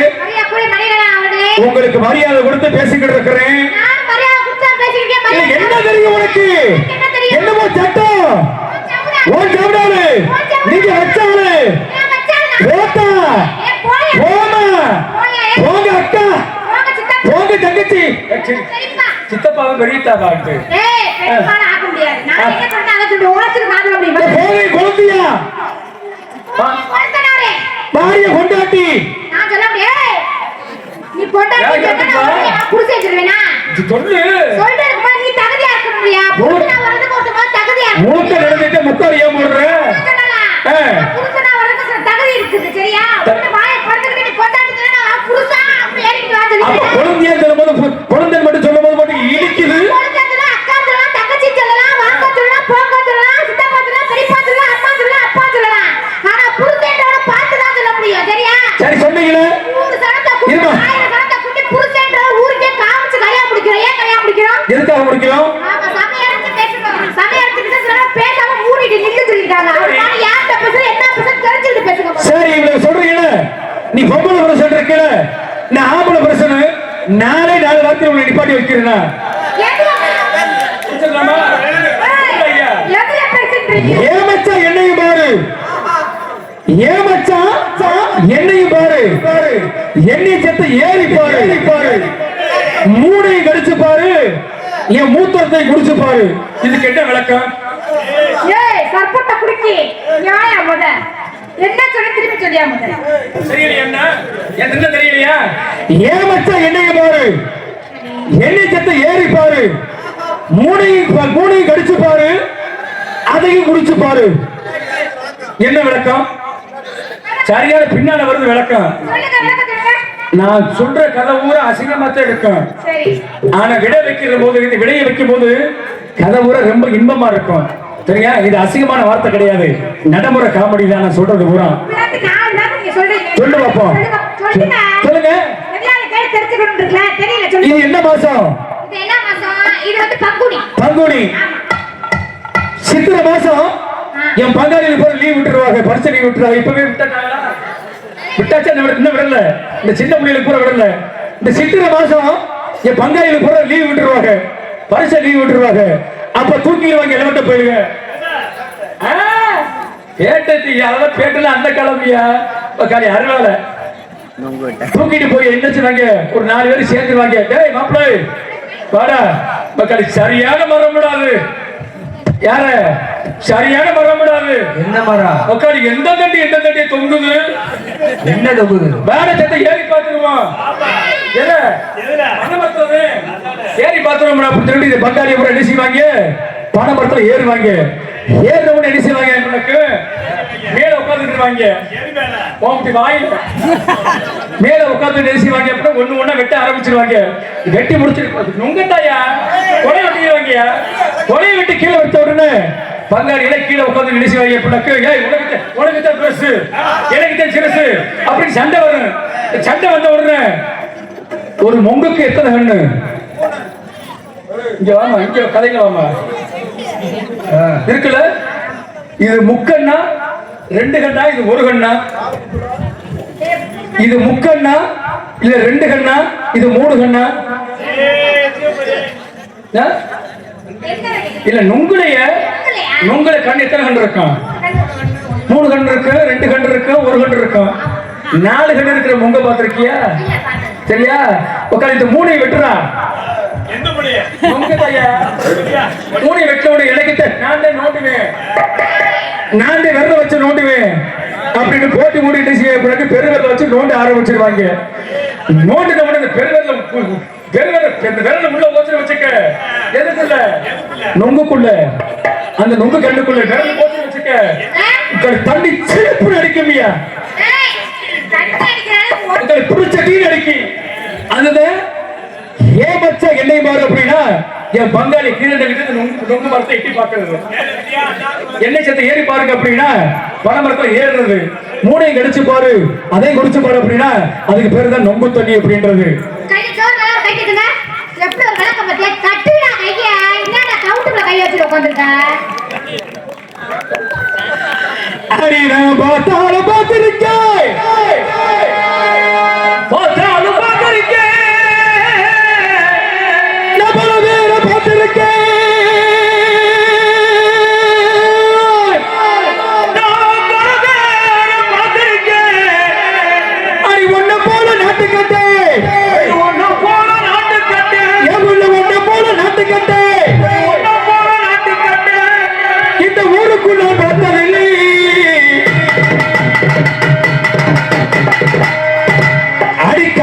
உங்களுக்கு மரியாதை கொடுத்து பேசிக்கிட்டு இருக்கிறேன். என்ன தெரியும் உனக்கு? என்னமோ சட்டம் ஓன் சவுடாலு நீங்க வச்சாலு போட்டா போமா போங்க அக்கா போங்க தங்கச்சி. சித்தப்பாவை பெரியத்தாவா இருக்கு. பாரிய கொண்டாட்டி நீ பொண்டாட்டி புடிச்சு வச்சிருவேனா? சொல்லு. சொல்றதுக்கு நீ தகுதியா இருக்கணும்யா. புருஷனா வரதுக்கு ஒருத்தமா தகுதியா. மூக்க நடந்துட்டு முத்தாரி ஏன் போடுற? புருஷனா வரதுக்கு தகுதி இருக்குது. சரியா? உன்னை வாயை படுத்துக்கிட்டு நீ பொண்டாட்டினா புருஷா அப்படி ஏறிட்டு வந்து. அப்ப குழந்தையா சொல்லும்போது குழந்தை மட்டும் சொல்லும்போது மட்டும் இடிக்குது. குழந்தைனா அக்கா சொல்லலாம், தங்கச்சி சொல்லலாம், வாங்க சொல்லலாம், போங்க சொல்லலாம், சித்தப்பா சொல்லலாம், பெரியப்பா சொல்லலாம், அம்மா சொல்லலாம், அப்பா சொல்லலாம். ஆனா புருஷனோட பார்த்து தான் சொல்ல முடியும். சரியா? சரி சொன்னீங்களே. இருமா. புருஷன்ற ஊருக்கே காமிச்சு கல்யாணம் முடிக்கிறோம். ஏன் கல்யாணம் முடிக்கிறோம்? எதுக்காக முடிக்கிறோம்? நாம சமையலுக்கு பேசணும். சமையலுக்கு பேசாம மூடிட்டு நின்னு சொல்லிட்டாங்க. அதனால யார்ட்ட பேசுற என்ன பேசுற தெரிஞ்சுட்டு பேசுங்க. சரி இவ்வளவு சொல்றீங்க. நீ பொம்பளை பிரசன் இருக்கல, நான் ஆம்பளை பிரசன். நாளை 4 வாரத்தில் உன்னை நிப்பாட்டி வைக்கிறேன்னா ஏமச்சா என்னையும் பாரு, ஏமச்சா என்னையும் பாரு, எண்ணெய் செத்து ஏறி பாரு, மூடையும் கடிச்சு பாரு, என் மூத்திரத்தை குடிச்சு பாரு. இதுக்கு என்ன விளக்கம்? ஏய் சர்ப்பத்தை குடிக்கி நியாய முத என்ன சொல்ல திருப்பி சொல்லியா முத தெரியலையா? என்ன தெரியலையா? ஏமச்சா என்னையும் பாரு, எண்ணெய் செத்து ஏறி பாரு, மூடையும் கடிச்சு பாரு, அதையும் குடிச்சு பாரு. என்ன விளக்கம்? சரியான பின்னால வருது விளக்கம். சொல்லுங்க விளக்கம் சொல்லுங்க. நான் சொல்ற கதை ஊரா அசிங்கமாத்தான் இருக்கும். சரி. ஆனா விடை வைக்கிற போது, இந்த விடையை வைக்கும் போது கதை ஊரா ரொம்ப இன்பமா இருக்கும். சரியா? இது அசிங்கமான வார்த்தை கிடையாது, நடைமுறை காமெடி தான் நான் சொல்றது ஊரா. விளக்கு நான் தான் நீங்க சொல்றீங்க. சொல்லு பாப்போம். சொல்லுங்க. சொல்லுங்க. எல்லாரும் கேட்டு தெரிஞ்சுக்கணும் இருக்கல தெரியல சொல்லுங்க. இது என்ன மாசம்? இது என்ன மாசம்? இது வந்து பங்குனி. பங்குனி. சித்திரை மாசம் என் பங்காளிகள் போற லீவ் விட்டுருவாங்க, பரிசை லீவ் விட்டுருவாங்க. இப்பவே விட்டாங்களா? விட்டாச்சா? இன்னும் விடல. இந்த சின்ன பிள்ளைகளுக்கு கூட விடல. இந்த சித்திரை மாசம் என் பங்காளிகள் போற லீவ் விட்டுருவாங்க, பரிசை லீவ் விட்டுருவாங்க. அப்ப தூக்கிடுவாங்க, எலவட்ட போயிடுங்க. பேட்டை அதெல்லாம் பேட்டல அந்த கிளம்பியா காலி அருவால தூக்கிட்டு போய் என்ன சொன்னாங்க, ஒரு 4 பேர் சேர்ந்துருவாங்க. டேய் மாப்பிள்ளை வாடா மக்கள், சரியான மரம் விடாது. யார சரியான மரம் விடாது? என்ன மரம்? மக்கள் எந்த தண்டி தொங்குது? என்ன தொங்குது? வேற சத்த ஏறி பார்த்துருவோம். ஏறி பார்த்துருவோம். திரும்பி இந்த பங்காளி அப்புறம் என்ன செய்வாங்க, பனை மரத்துல ஏறுவாங்க. ஏறினவங்க என்ன செய்வாங்க, எனக்கு மேல உட்காந்துருவாங்க. வாயில மேல உட்காந்து என்ன செய்வாங்க, அப்புறம் ஒண்ணு வெட்ட ஆரம்பிச்சிருவாங்க. வெட்டி முடிச்சிட்டு நுங்கட்டாயா கொலை வெட்டிடுவாங்க. கொலையை வெட்டி கீழே வச்ச உடனே பங்காளிகளை கீழே உட்காந்து என்ன செய்வாங்க, உனக்கு தான் பெருசு, எனக்கு தான் சிறுசு அப்படின்னு சண்டை வரும். சண்டை வந்த உடனே ஒரு மொங்குக்கு எத்தனை கண்ணு? இங்க வாமா, இங்க கதைங்க வாமா. இருக்குல்ல, இது முக்கண்ணா 2 கண்ணா, இது 1 கண்ணா? இது முக்கண்ணா இல்ல 2 கண்ணா, இது 3 கண்ணா? இல்ல நுங்குலைய நுங்குல கண் எத்தனை கண் இருக்கும்? 3 கண் இருக்கு, 2 கண் இருக்கு, 1 கண் இருக்கும். 4 கண் இருக்கிற முங்க பாத்திருக்கியா? சரியா? உட்காந்து இந்த 3ஐ வெட்டுறா. மூணை வெட்டோட இலக்கிட்ட நான் நோண்டுவேன், நான் விரல வச்சு நோண்டுவேன் அப்படின்னு போட்டி மூடிட்டு செய்ய பெருவரல வச்சு நோண்ட ஆரம்பிச்சிருவாங்க. நோண்டின பெருவரல உள்ள போச்சு வச்சுக்க, எதுக்குள்ள? நொங்குக்குள்ள, அந்த நொங்கு கண்ணுக்குள்ள விரல் போட்டு வச்சுக்க. தண்ணி சிறப்பு அடிக்குமியா, பிடிச்ச டீ அடிக்கி. அதுதான் ஏமச்சா என்னை மாறு அப்படின்னா, என் பங்காளி கீழே நொங்கு மரத்தை எட்டி பார்க்கறது, எண்ணெய் சத்தை ஏறி பாருங்க அப்படின்னா பனை மரத்துல ஏறுறது, மூணையும் கடிச்சு பாரு, அதையும் குடிச்சு பாரு அப்படின்னா அதுக்கு பேரு தான் நொங்கு தண்ணி அப்படின்றது. பார்த்தாலும் பார்த்திருக்கேன், பார்த்தாலும் பார்த்திருக்கேன், இந்த ஊருக்குள்ள பார்த்ததில்லை. அடிக்க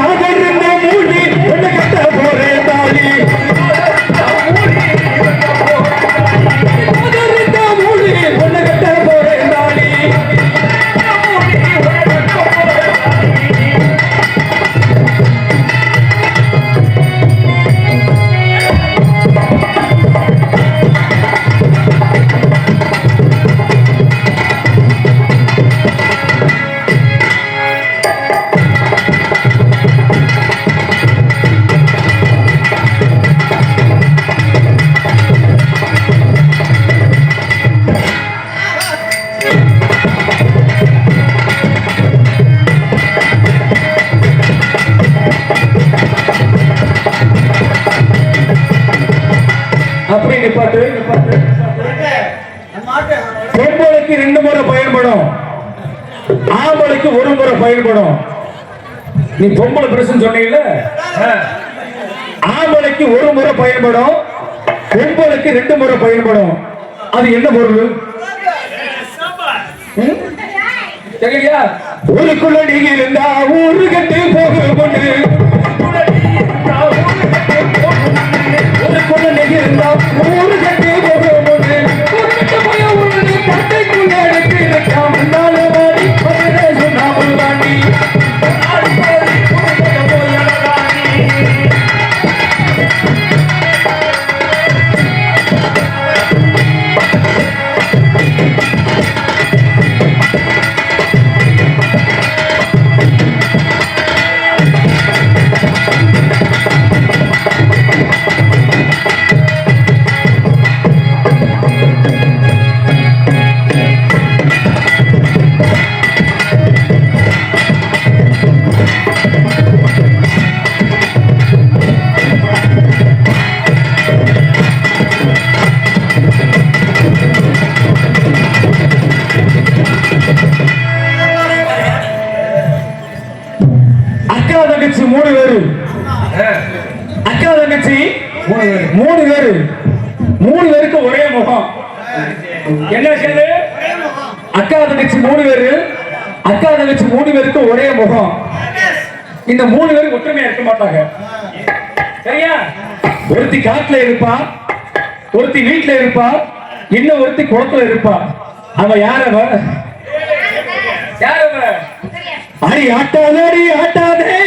அப்படி நிப்பாட்டு. பொம்பளைக்கு 2 முறை பயன்படும், ஆம்பளைக்கு 1 முறை பயன்படும். நீ பொம்பளை பிரச்சனை சொன்னீங்கல்ல, ஆம்பளைக்கு 1 முறை பயன்படும், பொம்பளைக்கு 2 முறை பயன்படும். அது என்ன பொருள்? சரியா? ஊருக்குள்ள நீங்க இருந்தா ஊரு கட்டு போகும் பொண்ணு, ஊருக்குள்ள நீங்க இருந்தா ஊரு கட்டு போகும் பொண்ணு, கட்டைக்குள்ள எடுத்து வைக்காம சொன்னாமல் தாண்டி தங்கச்சி 3 பேரு, அக்கா தங்கச்சி 3 பேரு, 3 பேருக்கு ஒரே முகம். என்ன செய்யுது? அக்கா தங்கச்சி 3 பேரு, அக்கா தங்கச்சி 3 பேருக்கு ஒரே முகம். இந்த 3 பேரும் ஒற்றுமையா இருக்க மாட்டாங்க. சரியா? ஒருத்தி காட்டுல இருப்பா, ஒருத்தி வீட்டுல இருப்பா, இன்னும் ஒருத்தி குளத்துல இருப்பா. அவ யார்? அவ யார்? அவ அடி ஆட்டாதே, அடி ஆட்டாதே,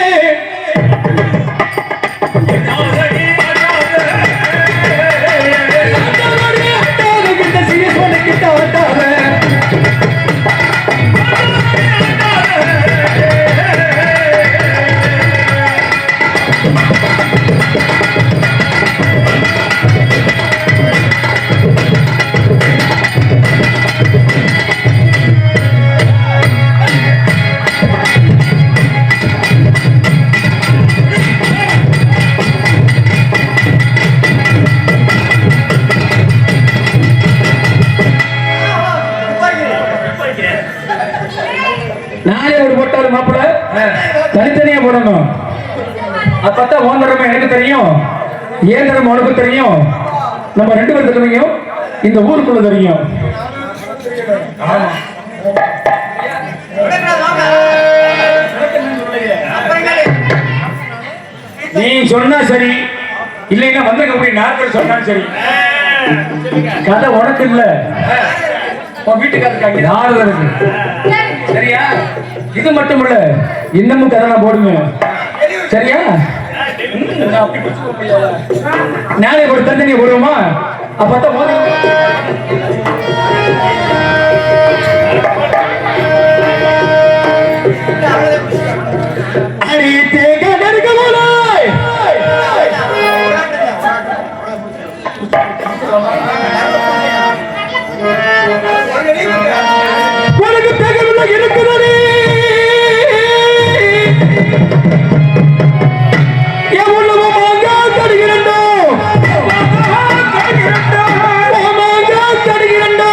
நானே ஒரு போட்டாலும் மாப்பிள்ள தனித்தனியா போடணும். அப்பதான் உன் திறமை எனக்கு தெரியும், ஏன் திறமை உனக்கு தெரியும், நம்ம 2 பேர் திறமையும் இந்த ஊருக்குள்ள தெரியும். நீ சொன்னா சரி, இல்லைன்னா வந்து அப்படி நாட்கள் சொன்னாலும் சரி. கதை உனக்கு இல்ல, உன் வீட்டுக்காரருக்கு 4 இருக்கு. சரியா? இது மட்டும் இல்ல, இன்னமும் கதை நான் போடுவேன். சரியா? நாளை ஒரு தண்ணி போடுவோமா? அப்பதான் அடி தேக நெருங்க போலாய் உனக்கு தேகவில்லை இருக்குதே. எவ்வளவு மாங்கா கடுகிறண்டோ, மாங்கா கடுகிறண்டோ,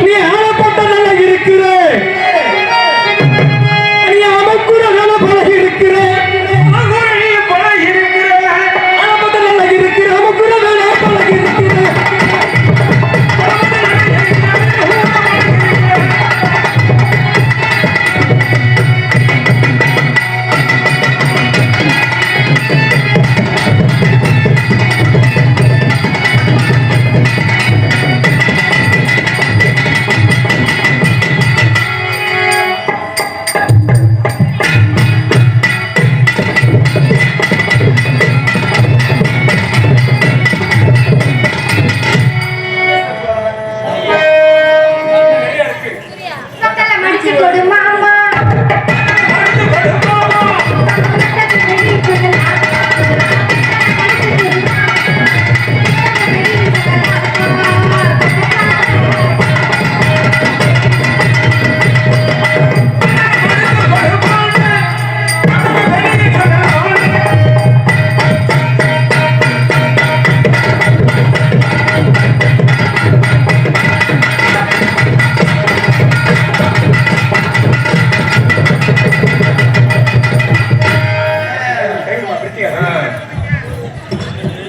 நீ ஆளப்பட்ட நல்லா இருக்கிற, நீ அமைக்குற நல்லா பழகி இருக்கிற, ஆளப்பட்ட நல்லா இருக்கிற, அமைக்குற நல்லா பழகி இருக்கிற. சொக்கல மடிச்சு கொடு மாமா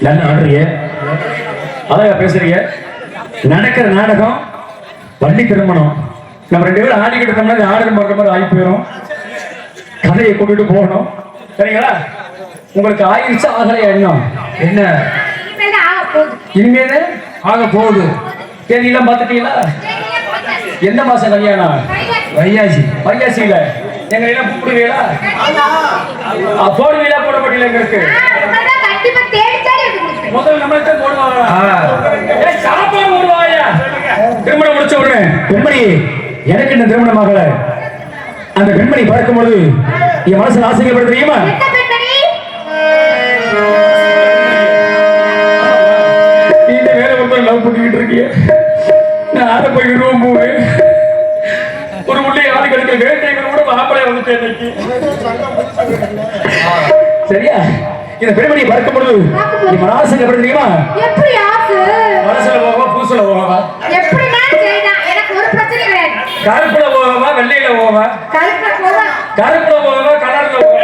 நல்ல ஆடுறீங்க, அழகா பேசுறீங்க. நடக்கிற நாடகம் பள்ளி திருமணம். நம்ம 2 பேரும் ஆடிக்கிட்டு இருந்தோம்னா ஆடல் பண்ற மாதிரி ஆகி போயிடும். கதையை கொண்டுட்டு போகணும், சரிங்களா? உங்களுக்கு ஆயிடுச்சு ஆகலையா? இன்னும் என்ன இனிமேல் ஆக போகுது இனிமேல் ஆக போகுது. தேதியெல்லாம் பார்த்துட்டீங்களா? எந்த மாசம் கல்யாணம்? வையாசி. வையாசியில எங்க எல்லாம் கூப்பிடுவீங்களா? போடுவீங்களா? போட மாட்டீங்களா? எங்களுக்கு கண்டிப்பா தேடி தேடி எடுத்து கொடுப்பேன். முதல்ல நம்மளுக்கு போடுவாங்க. சாப்பாடு போடுவாயா? திருமணம் முடிச்ச உடனே பெண்மணி, எனக்கு இந்த திருமணம் ஆகல. அந்த பெண்மணி பார்க்கும் பொழுது என் மனசுல ஆசைகள் தெரியுமா? எந்த பெண்மணி? நீங்க வேற ஒருத்தர் லவ் பண்ணிக்கிட்டு இருக்கீங்க. நான் அதை போய் விரும்பும் போது ஒரு உள்ளே ஆளு கிடைக்க வேட்டைகள் கூட மாப்பிளை வந்துட்டேன் இன்னைக்கு. சரியா? இந்த பெண்மணியை பார்க்கும் பொழுது என் மனசுல எப்படி தெரியுமா? எப்படி ஆசை? மனசுல போவா, பூசுல போவா, எப்படினாலும் சரிதான், எனக்கு ஒரு பிரச்சனையும் கிடையாது. கருப்புல போவா, வெள்ளையில போவா, கருப்பை போவா, கருப்புல போவா, கலர்ல போவா,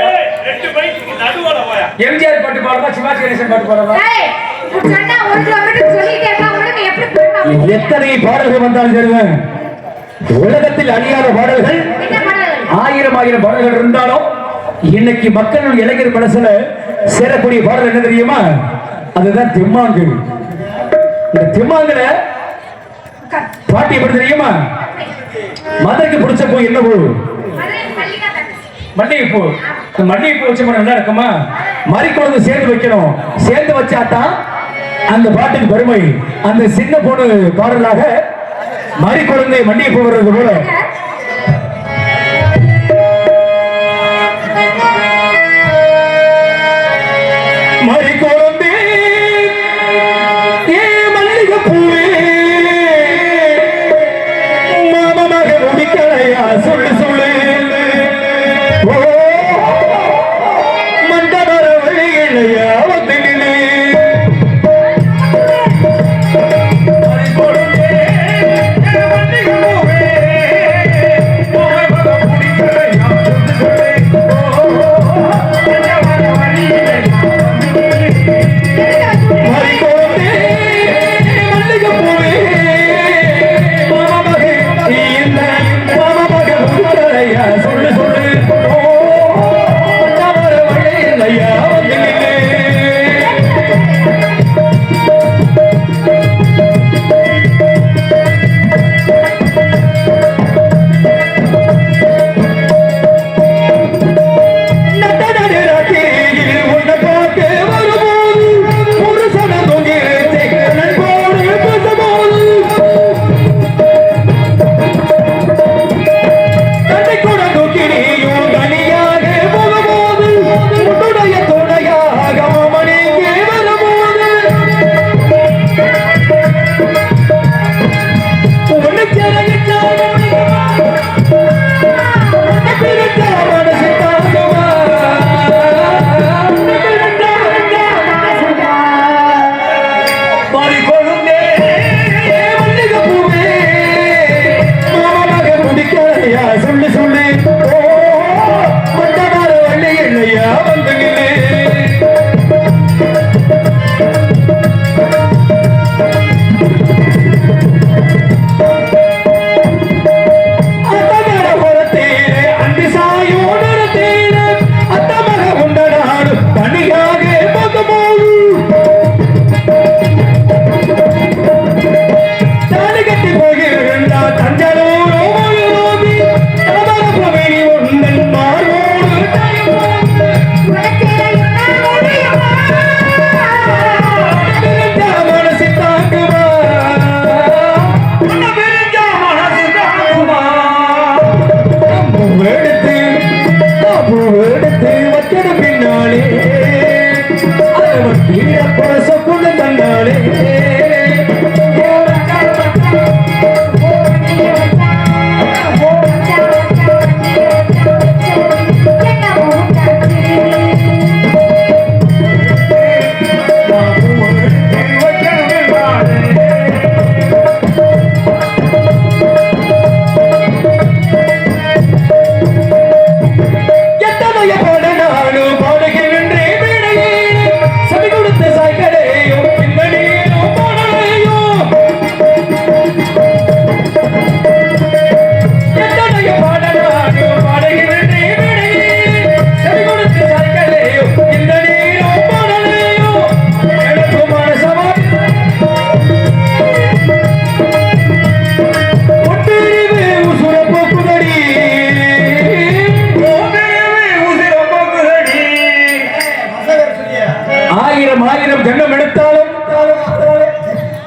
எம்ஜிஆர் பாட்டு பாடுவா, சிவாஜி கணேசன் பாட்டு பாடுவா. ஏய், இப்படி சொன்னா 1 கிலோமீட்டர் சொல்லிட்டே இருக்கா, உனக்கு எப்படி புரியும்? எத்தனை பாடல்கள் வந்தாலும் சரிதான், உலகத்தில் அழியாத பாடல்கள் என்ன பண்ணலாம்? 1000 பாடல்கள் இருந்தாலும் இன்னைக்கு மக்கள் இளைஞர் மனசுல சேரக்கூடிய பாடல் என்ன தெரியுமா? அதுதான் திம்மாங்கு. இந்த திம்மாங்குல பாட்டு எப்படி தெரியுமா? மதருக்கு பிடிச்ச பூ என்ன பூ? மல்லிகைப்பூ. மல்லிகைப்பூ வச்ச மாதிரி நல்லா இருக்குமா? மறிக்குழந்து சேர்ந்து வைக்கணும். சேர்ந்து வச்சாதான் அந்த பாட்டுக்கு பெருமை. அந்த சின்ன பொண்ணு பாடலாக மறிக்குழந்தை மல்லிகைப்பூ வர்றது போல மறிக்குழந்தை ஏ மல்லிகைப்பூவே மாமனாக முடிக்கலையா? சொல்லு சொல்லு. ஓ மண்டபர வழி இல்லையா? வந்து நிலே சொந்த தன்னாலே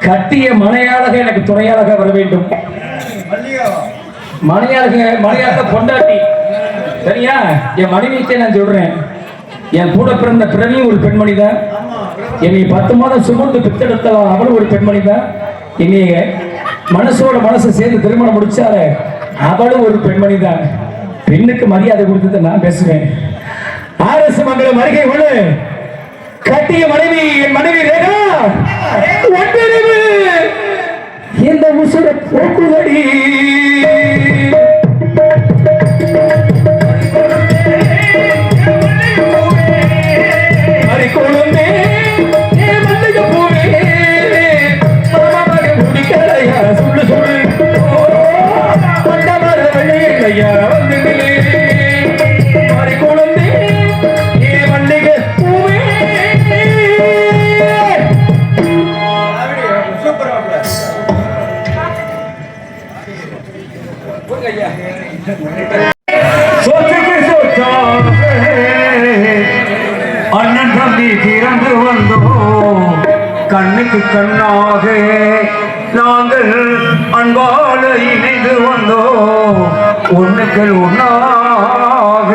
கட்டிய மனையாளக எனக்கு துணையாளக வர வேண்டும். மனையாளக பொண்டாட்டி சரியா? என் மனைவிக்கே நான் சொல்றேன், என் கூட பிறந்த பிறவி ஒரு பெண்மணி தான். என்னை 10 மாதம் சுமந்து பெற்றெடுத்தவா அவளும் ஒரு பெண்மணி தான். என்னைய மனசோட மனசை சேர்ந்து திருமணம் முடிச்சாரு அவளும் ஒரு பெண்மணி தான். பெண்ணுக்கு மரியாதை கொடுத்து நான் பேசுவேன். ஆர்எஸ் மங்கலம் அருகே உள்ள கட்டிய மனைவி என் மனைவி ரேகா இந்த முசுர போக்குதடி மறிக்கொழுந்தே மல்லிகை பூவே முடிக்கலையா சொல்லு சொல்லு அந்த மர வெள்ளையா வந்து மறிக்கொழுந்தே மல்லிகை பூவே. அண்ணன் தம்பி திறந்து வந்தோம் கண்ணுக்கு கண்ணாக நாங்கள் அன்பால இணைந்து வந்தோம் ஒண்ணுக்கள் ஒன்னாக.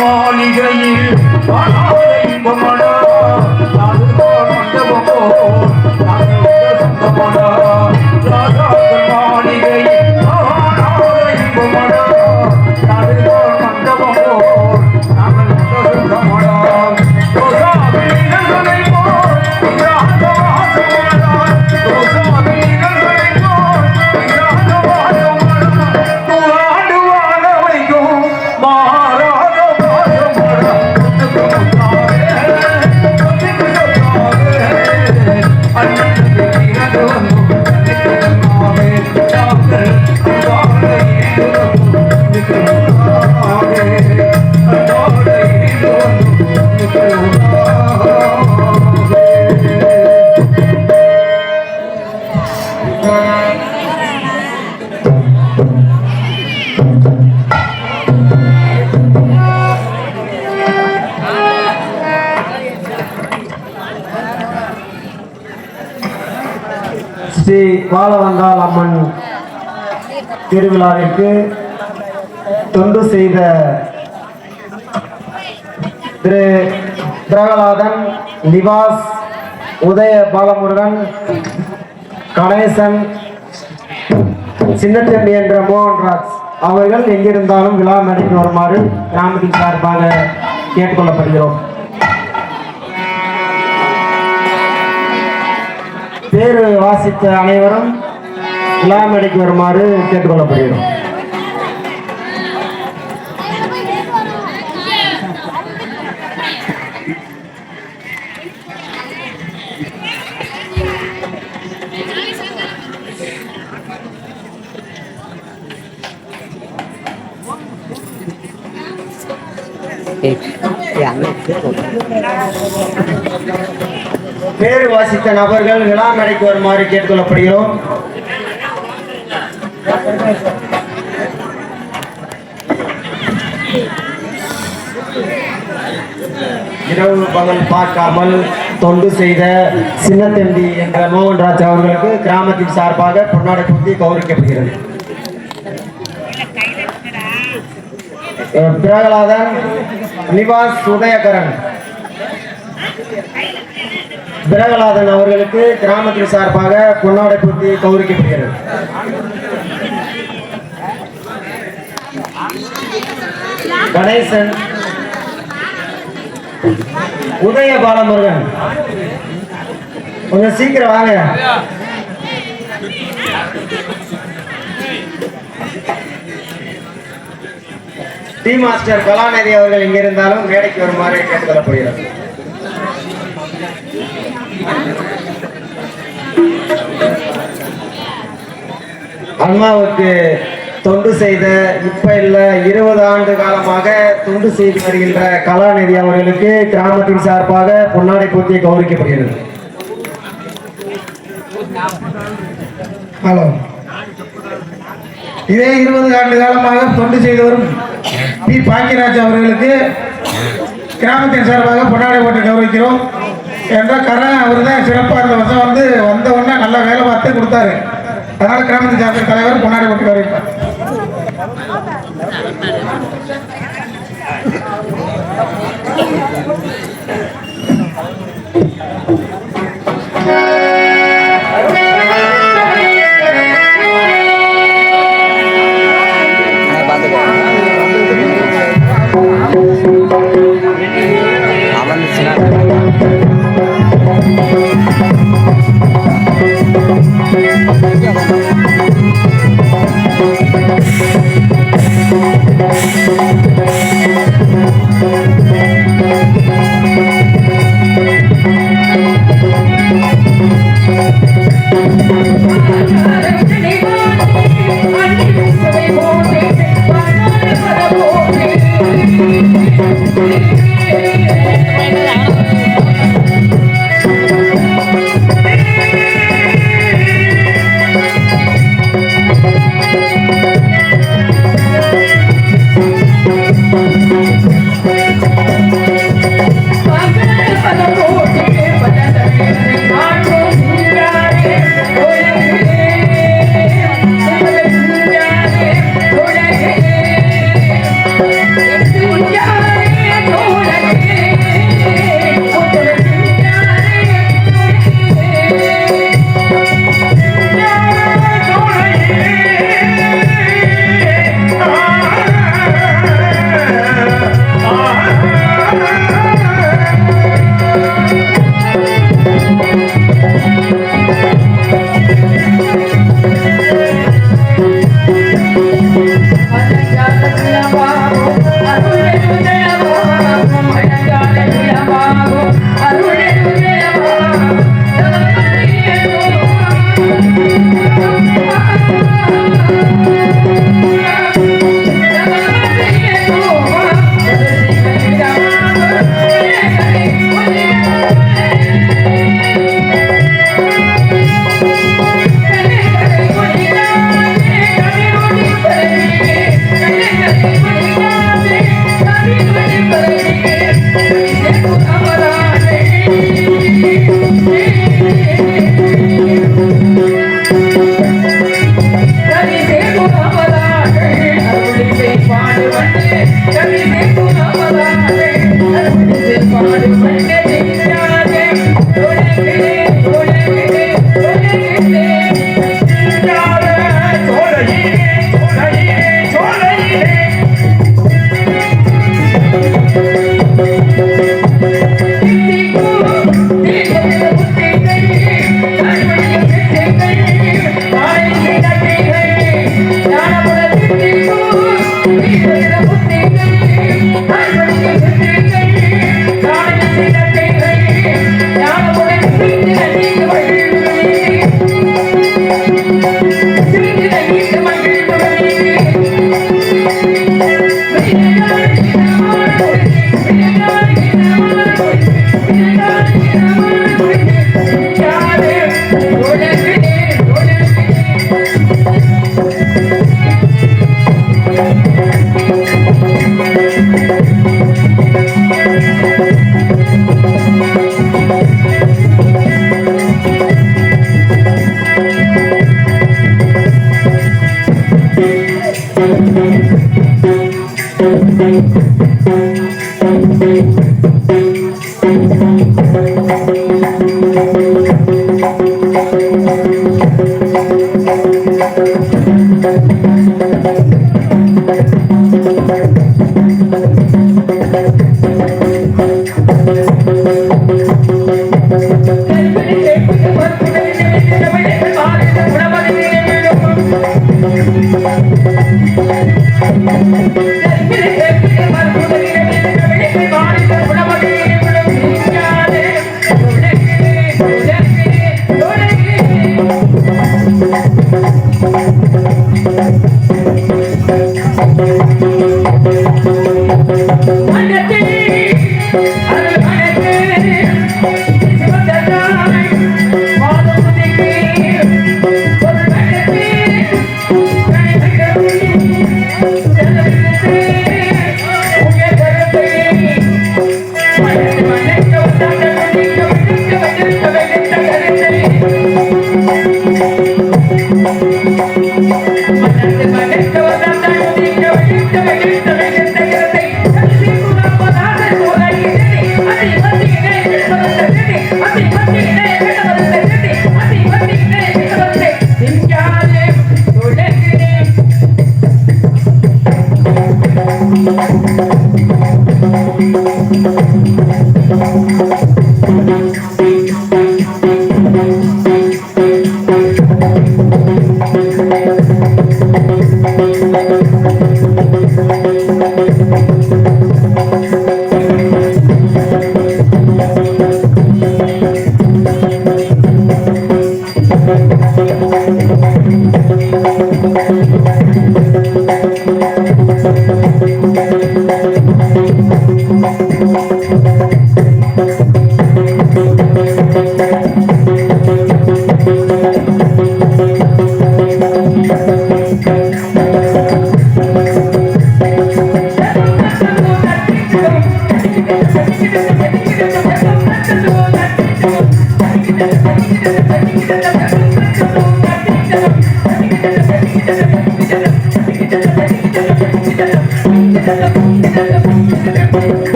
மாளிகையில் இன்பமடா சொந்தமடா ராஜாக்கள் மாளிகை இன்பமடா நாடுவோர் மண்டபமோ நாங்கள் சொந்தமடா ஸ்ரீ வாழவந்தாள் அம்மன் திருவிழாவிற்கு தொண்டு செய்த திரு பிரகலாதன், நிவாஸ், உதய பாலமுருகன், கணேசன், சின்னத்தம்பி என்ற மோகன்ராஜ் அவர்கள் எங்கிருந்தாலும் விழா மேடைக்கு வருமாறு கிராமத்தின் சார்பாக கேட்டுக்கொள்ளப்படுகிறோம். பேரு வாசித்த அனைவரும் விழா மேடைக்கு வருமாறு கேட்டுக்கொள்ளப்படுகிறோம். பேரு வாசித்த நபர்கள் விழா மேடைக்கு வருமாறு கேட்டுக்கொள்ளப்படுகிறோம். இரவு பகல் பார்க்காமல் தொண்டு செய்த சின்னத்தம்பி என்ற மோகன்ராஜ் அவர்களுக்கு கிராமத்தின் சார்பாக பொன்னாடை பூத்தி கௌரவிக்கப்படுகிறது. பிரகலாதன், நிவாஸ், உதயகரன் பிரகலாதன் அவர்களுக்கு கிராமத்தின் சார்பாக பொன்னாடை பூத்தி கௌரவிக்கப்படுகிறது. கணேசன், உதய பாலமுருகன் கொஞ்சம் சீக்கிரம் வாங்க. டி மாஸ்டர் கலாநிதி அவர்கள் இங்கிருந்தாலும் மேடைக்கு வருமாறு கேட்டுக்கொள்ளப்படுகிறது. அம்மாவுக்கு தொண்டு செய்த இப்ப இல்ல 20 ஆண்டு காலமாக தொண்டு செய்து வருகின்ற கலாநிதி அவர்களுக்கு கிராமத்தின் சார்பாக பொன்னாடை பூத்தி கௌரவிக்கப்படுகிறது. ஹலோ, இதே 20 ஆண்டு காலமாக தொண்டு செய்து வரும் பி பாக்கியராஜ் அவர்களுக்கு கிராமத்தின் சார்பாக பொன்னாடை போட்டு கௌரவிக்கிறோம். என்ற கரண் அவர் தான் சிறப்பாக இந்த வருஷம் வந்த உடனே நல்லா வேலை பார்த்து கொடுத்தாரு. அதனால கிராமத்தின் சார்பில் தலைவர் பொன்னாடை போட்டு கௌரவிப்பார்.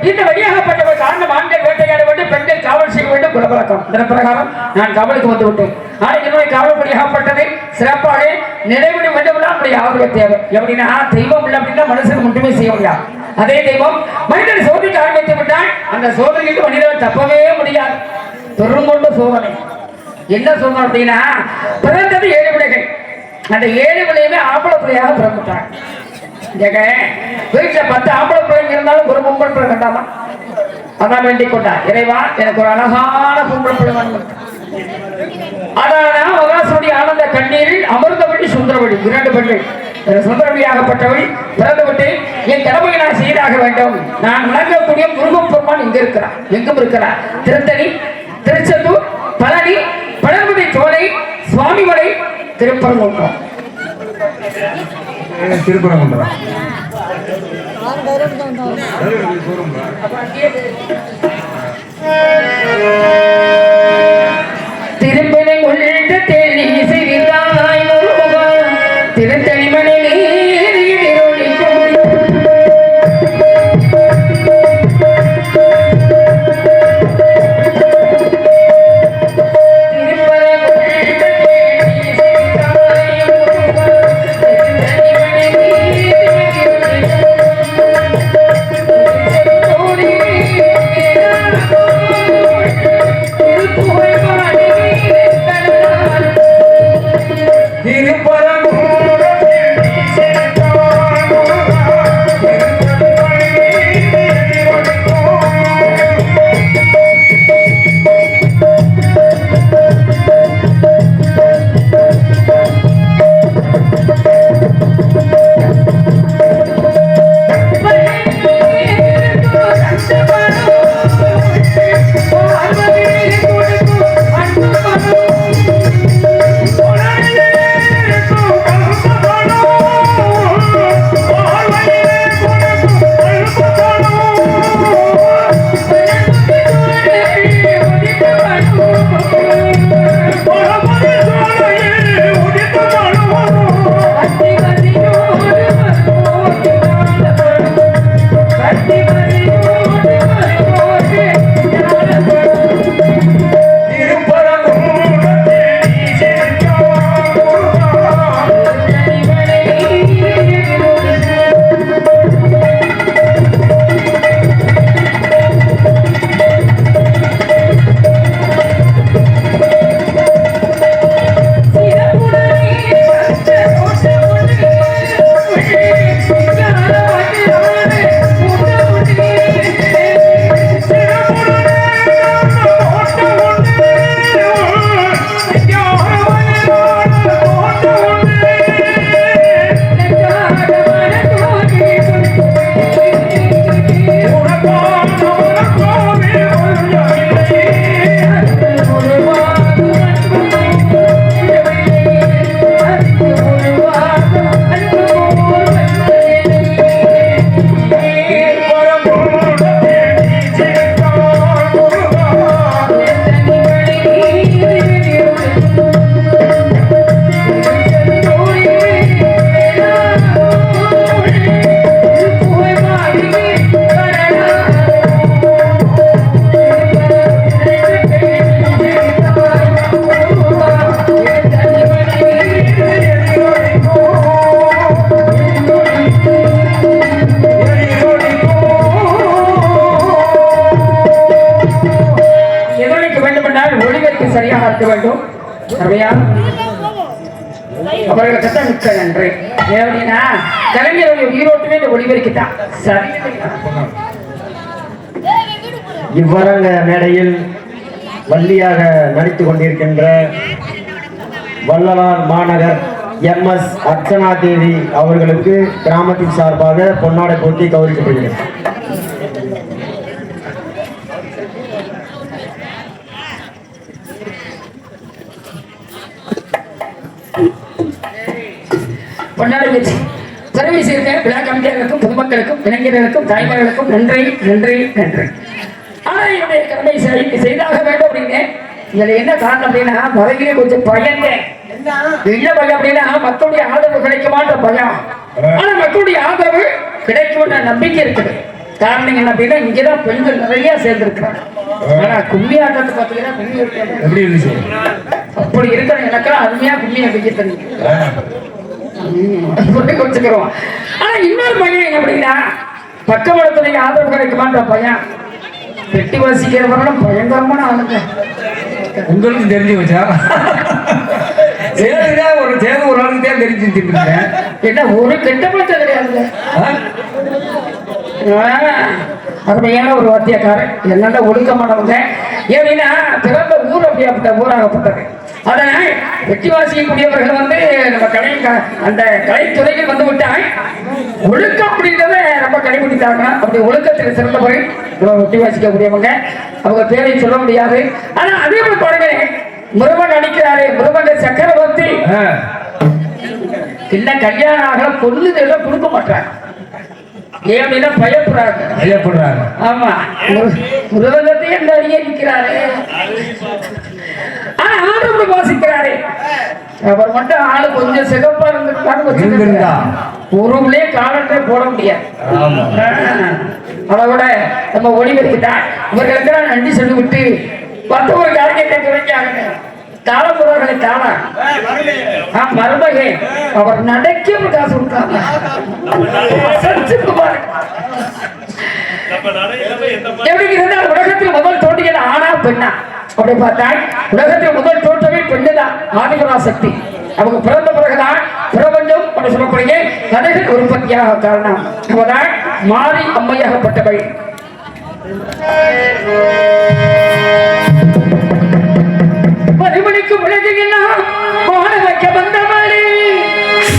இந்த வழியாகப்பட்டவர் காரணம் ஆண்கள் வேட்டையாட வேண்டும், பெண்கள் காவல் செய்ய வேண்டும் குலப்பழக்கம். இதன் பிரகாரம் நான் காவலுக்கு வந்து விட்டேன். ஆனால் என்னுடைய காவல் வழியாகப்பட்டதை சிறப்பாக நிறைவேற வேண்டும். நம்முடைய ஆர்வம் தேவை. எப்படின்னா தெய்வம் இல்லை அப்படின்னா மனுஷன் மட்டுமே செய்ய முடியாது. அதே தெய்வம் மனிதன் சோதிக்க ஆரம்பித்து விட்டால் அந்த சோதனைக்கு மனிதன் தப்பவே முடியாது. தொறுங்கொண்டு சோதனை என்ன சோதனை அப்படின்னா பிறந்தது 7 பிள்ளைகள். அந்த 7 பிள்ளையுமே ஆம்பளை பிள்ளையாக பிறந்துட்டாங்க. வீட்டுல 10 ஆம்பளை பிள்ளைங்க இருந்தாலும் ஒரு பொம்பளை பிள்ளை கண்டாமா? அதான் வேண்டிக் கொண்டார், இறைவா எனக்கு ஒரு அழகான பொம்பளை பிள்ளை வேண்டும். அதான் மகாசுடைய ஆனந்த கண்ணீரில் அமிர்தவழி சுந்தரவழி 2 பெண்கள். சுந்தரவழியாகப்பட்டவள் பிறந்துவிட்டு என் கடமையை நான் செய்தாக வேண்டும். நான் வணங்கக்கூடிய முருகப்பெருமான் இங்க இருக்கிறார், எங்கும் இருக்கிறார். திருத்தணி, திருச்செந்தூர், பழனி, பழங்குடி சோலை, சுவாமிமலை, திருப்பரங்குன்றம். திருப்பரங்குன்றம் திருப்பதி உள்ளிட்ட தேனி சிறிதாய் திருத்தணி மனையில் அருமையா அவர்கள் கட்ட மிக்க நன்றி. ஏன்னா கலைஞருடைய உயிரோட்டுமே இந்த ஒளிபெருக்கிட்டான். சரி இவ்வரங்க மேடையில் வள்ளியாக நடித்துக் கொண்டிருக்கின்ற வள்ளலார் மாநகர் MS அர்ச்சனா தேவி அவர்களுக்கு கிராமத்தின் சார்பாக பொன்னாடை போட்டி கௌரவிக்கப்படுகிறது. பொன்னாடை வச்சு தலைமை சேர்ந்த விழா கமிட்டியாளருக்கும் பொதுமக்களுக்கும் இளைஞர்களுக்கும் தாய்மார்களுக்கும் நன்றி நன்றி நன்றி. ஆனா என்னுடைய கடமை செய்தாக வேண்டும் அப்படின்னு இதுல என்ன காரணம் அப்படின்னா முறையிலே கொஞ்சம் பயந்தேன். என்ன பயம் அப்படின்னா மக்களுடைய ஆதரவு கிடைக்குமான்ற பயம். ஆனா மக்களுடைய ஆதரவு கிடைக்கும் நம்பிக்கை இருக்குது. காரணம் என்ன அப்படின்னா இங்கதான் பெண்கள் நிறைய சேர்ந்திருக்கிறாங்க. ஆனா கும்மி ஆட்டத்தை பார்த்தீங்கன்னா எப்படி இருந்துச்சு? அப்படி இருக்கிற எனக்கெல்லாம் அருமையா கும்மியை வைக்க தெரியும். கொஞ்சம் ஆனா இன்னொரு பையன் என்ன அப்படின்னா பக்கவளத்துடைய ஆதரவு கிடைக்குமான்ற பையன். பெட்டி வாசிக்கிறவர்களும் பயங்கரமான ஆளுங்க. உங்களுக்கு தெரிஞ்சு வச்சா ஒரு சேவை ஒரு ஆளுக்கு தான் தெரிஞ்சுட்டு என்ன ஒரு கெட்ட பழக்கம் கிடையாதுல்ல. அருமையான ஒரு வாத்தியக்காரன் என்னென்ன ஒழுக்கமானவங்க. ஏன்னா பிறந்த ஊர் அப்படியாப்பட்ட ஊராகப்பட்டது. அதனால் வெட்டி வாசிக்கக்கூடியவர்கள் வந்து நம்ம அந்த கலைத்துறையில் வந்து விட்டால் ஒழுக்கம் அப்படின்றத ரொம்ப கடைபிடித்தாங்க. அப்படி ஒழுக்கத்தில் சிறந்தவர்கள் வெட்டி வாசிக்கக்கூடியவங்க. அவங்க பேரை சொல்ல முடியாது. ஆனா அதே போல பாருங்க முருகன் நடிக்கிறாரு. முருகன் சக்கரவர்த்தி இன்னும் கல்யாணம் ஆகல பொண்ணு எல்லாம் கொடுக்க மாட்டாங்க. ஏன்னா பயப்படுறாங்க. ஆமா முருகத்தையும் இந்த அடியே நிற்கிறாரு. ஆனா ஆடு வாசிக்கிறாரு. அவர் மட்டும் ஆளு கொஞ்சம் சிகப்பா இருந்திருந்தா ஒருவங்களே காலத்தை போட முடியாது. அதோட நம்ம ஒளிபெருக்கிட்டா இவர்களுக்கு நான் நன்றி சொல்லிவிட்டு மற்ற ஒரு காரியத்தை கிடைக்காங்க. காலமுறைகளை காலம் மருமகே அவர் நடக்க காசு கொடுத்தாங்க. எப்படி இருந்தால் உலகத்தில் முதல் தோன்றியது ஆனா பெண்ணா அப்படி பார்த்தால் உலகத்தில் முதல் தோற்றமே பெண்ணுதான். ஆதிபரா சக்தி அவங்க பிறந்த பிறகுதான் பிரபஞ்சம் அப்படி சொல்லக்கூடிய கதைகள் உற்பத்தியாக காரணம். அவதான் மாறி அம்மையாகப்பட்டவை. மறுமணிக்கு உலகெல்லாம் வாழ வைக்க வந்தவளே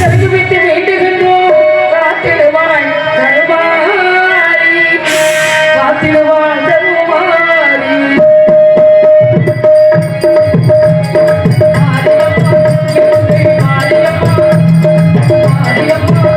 நெருங்கி விட்டு வேண்டுகின்றோம். காத்திடுவாய் தருமாறி காத்திடுவாய் தருமாறி ஆடியம்மா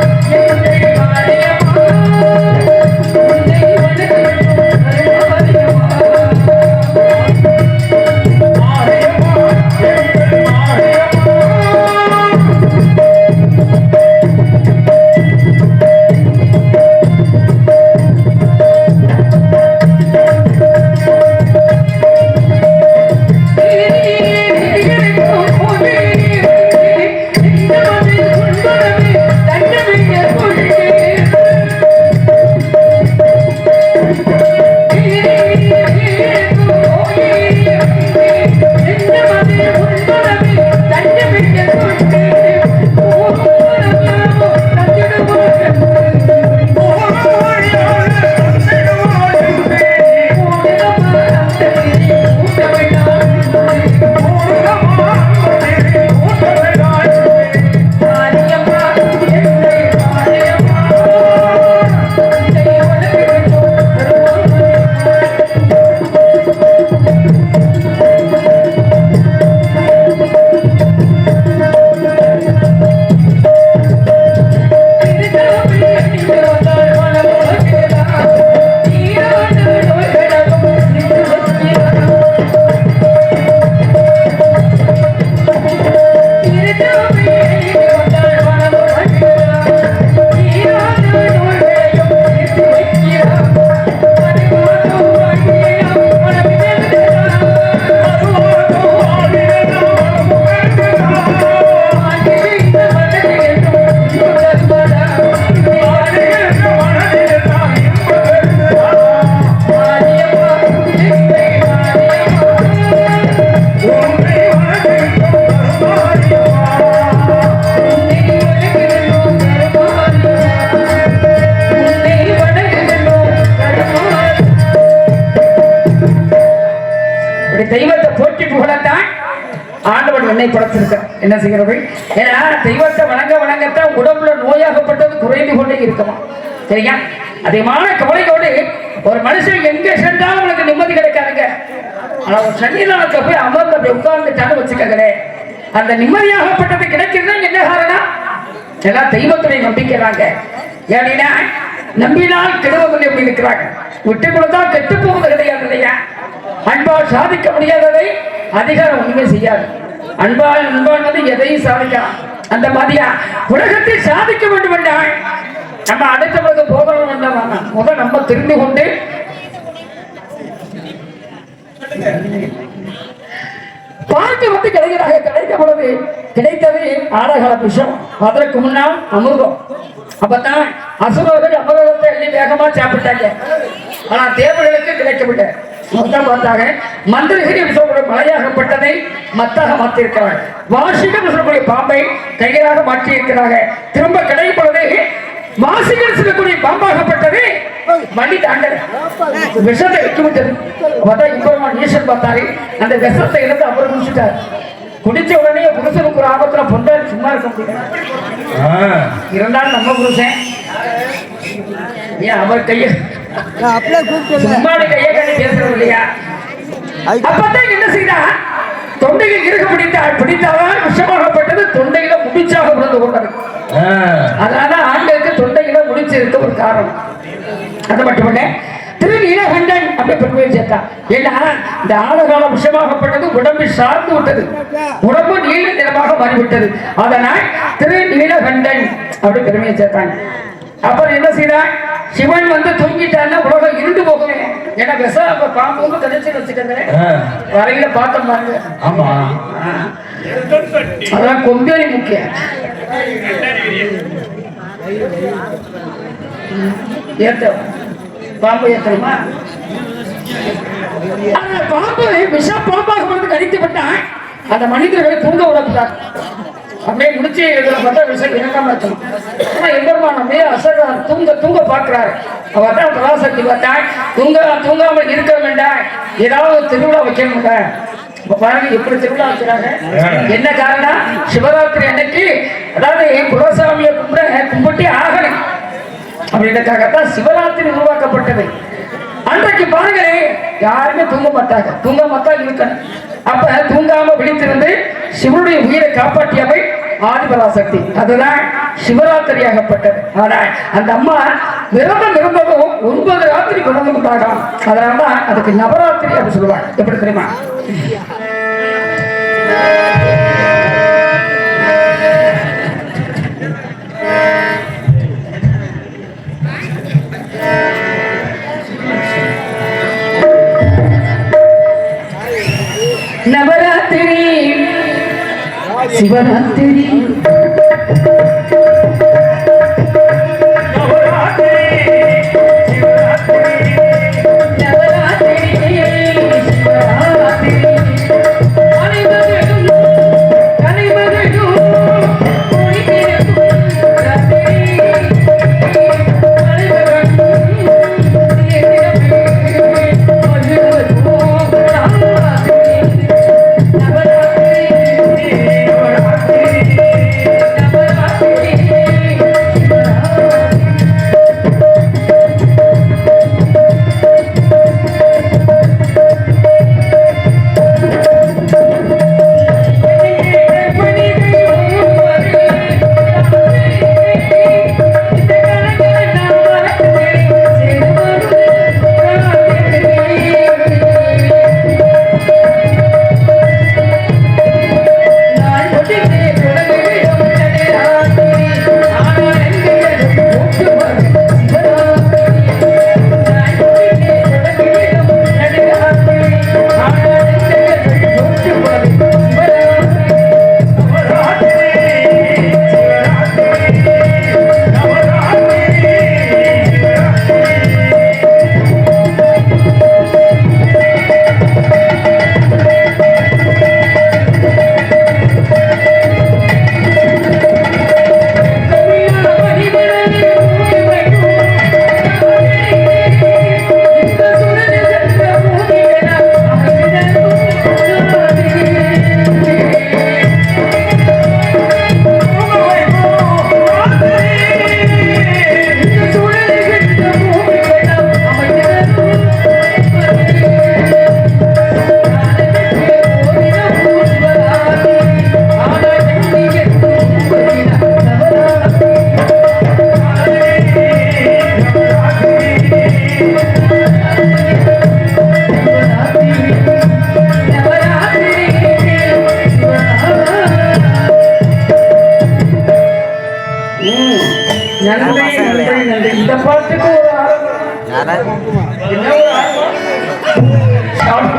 ஆண்டவன் என்னை படைத்திருக்க என்ன செய்கிறது? ஏன்னா தெய்வத்தை வணங்கத்தான் உடம்புல நோயாகப்பட்டது குறைந்து கொண்டே இருக்குமா? சரியா? அதிகமான கவலையோடு ஒரு மனுஷன் எங்க சென்றாலும் அவனுக்கு நிம்மதி கிடைக்காதுங்க. ஆனா ஒரு சன்னிதானத்தை போய் அமர்ந்து அப்படி உட்கார்ந்துட்டான்னு வச்சுக்கங்களே, அந்த நிம்மதியாகப்பட்டது கிடைக்கிறது என்ன காரணம்? எல்லாம் தெய்வத்துடைய நம்பிக்கைறாங்க. ஏன்னா நம்பினால் கெடுவதில்லை அப்படி இருக்கிறாங்க. விட்டு கொடுத்தா கெட்டு போவது கிடையாது இல்லையா? அன்பால் சாதிக்க முடியாததை அதிகாரம் ஒண்ணுமே செய்யாது. அன்பானது எதையும் சாதிக்கலாம். அந்த மாதிரியா உலகத்தை சாதிக்க வேண்டும் என்றால் நம்ம அடுத்தவருக்கு போகணும் வேண்டாம். முதல் நம்ம தெரிந்து கொண்டு பார்த்து வந்து கிடைத்த பொழுது கிடைத்தது ஆடகால விஷம், அதற்கு முன்னால் அமிர்தம். அப்பதான் அசுரர்கள் அமிர்தத்தை எண்ணி வேகமா சாப்பிட்டாங்க. ஆனா தேவர்களுக்கு கிடைக்கவில்லை. மொத்தம் பார்த்தாங்க மந்திரிகள் சொல்லக்கூடிய மலையாகப்பட்டதை மத்தாக மாற்றிருக்கிறாங்க. வாசிகள் சொல்லக்கூடிய பாம்பை கைகளாக மாற்றி இருக்கிறாங்க. திரும்ப கிடைப்பது வாசிகள் சொல்லக்கூடிய பாம்பாகப்பட்டது வண்டி தாண்டல விஷத்தை வைக்கிவிட்டது. இப்ப ஈஸ்வரன் பார்த்தாரு, அந்த விஷத்தை எடுத்து அப்புறம் குடிச்சுட்டாரு. குடிச்ச உடனே புருஷனுக்கு ஒரு ஆபத்துல பொண்டாடி சும்மா இருக்க முடியாது. இருந்தாலும் நம்ம புருஷன் ஏன் அவர் கைய சும்மாடி கையை கட்டி பேசுறது இல்லையா? அப்பதான் என்ன செய்தா, தொண்டையில் இருக்க பிடித்தாதான் விஷமாகப்பட்டது தொண்டையில முடிச்சாக விழுந்து கொண்டது. அதனால ஆண்களுக்கு தொண்டையில முடிச்சு இருக்க ஒரு காரணம். அது மட்டுமல்ல, திருநீலகண்டன் அப்படி பெருமையை சேர்த்தா. ஏன்னா இந்த ஆழகால விஷமாகப்பட்டது உடம்பை சார்ந்து விட்டது, உடம்பு நீல நிறமாக மாறிவிட்டது. அதனால் திருநீலகண்டன் அப்படி பெருமையை சேர்த்தாங்க. அப்புறம் என்ன செய்தான், சிவன் வந்து தூங்கிட்டான்னா உலகம் இருண்டு போகுமே. ஏன்னா விஷ பாம்பு வந்து கடைசி வச்சுக்கங்க வரையில பார்த்தோம் பாருங்க. ஆமா, அதெல்லாம் கொம்பேறி முக்கியம். ஏத்த பாம்பு ஏத்தணுமா? அந்த பாம்பு விஷ பாம்பாக வந்து கடித்து விட்டான். அந்த மனிதர்களை தூங்க விடக்கூடாது. அப்படியே முடிச்சு பார்த்தா விஷம் இறங்காம இருக்கணும். ஆனா எம்பெருமானமே அசர்றார், தூங்க பார்க்கிறாரு. அவர் தான் பராசக்தி பார்த்தா தூங்காமல் இருக்க வேண்டாம், ஏதாவது திருவிழா வைக்கணுங்க. பாருங்க எப்படி திருவிழா வைக்கிறாங்க. என்ன காரணம்? சிவராத்திரி அன்னைக்கு அதாவது குலசாமியை கும்பிட்டு ஆகணும் அப்படின்றதுக்காகத்தான் சிவராத்திரி உருவாக்கப்பட்டது. அன்றைக்கு பாருங்க யாருமே தூங்க மாட்டாங்க, தூங்காமத்தான் இருக்கணும். அப்ப தூங்காம விழித்திருந்து சிவனுடைய உயிரை காப்பாற்றியவை ஆதிபராசக்தி. அதுதான் சிவராத்திரியாகப்பட்டது. ஆனால் அந்த அம்மா விரதம் இருந்ததும் 9 ராத்திரி விரதம் உண்டாகலாம். அதனாலதான் அதுக்கு நவராத்திரி அப்படின்னு சொல்லுவாங்க. எப்படி தெரியுமா? நவராத்திரி சிவராத்திரி நவராத்திரி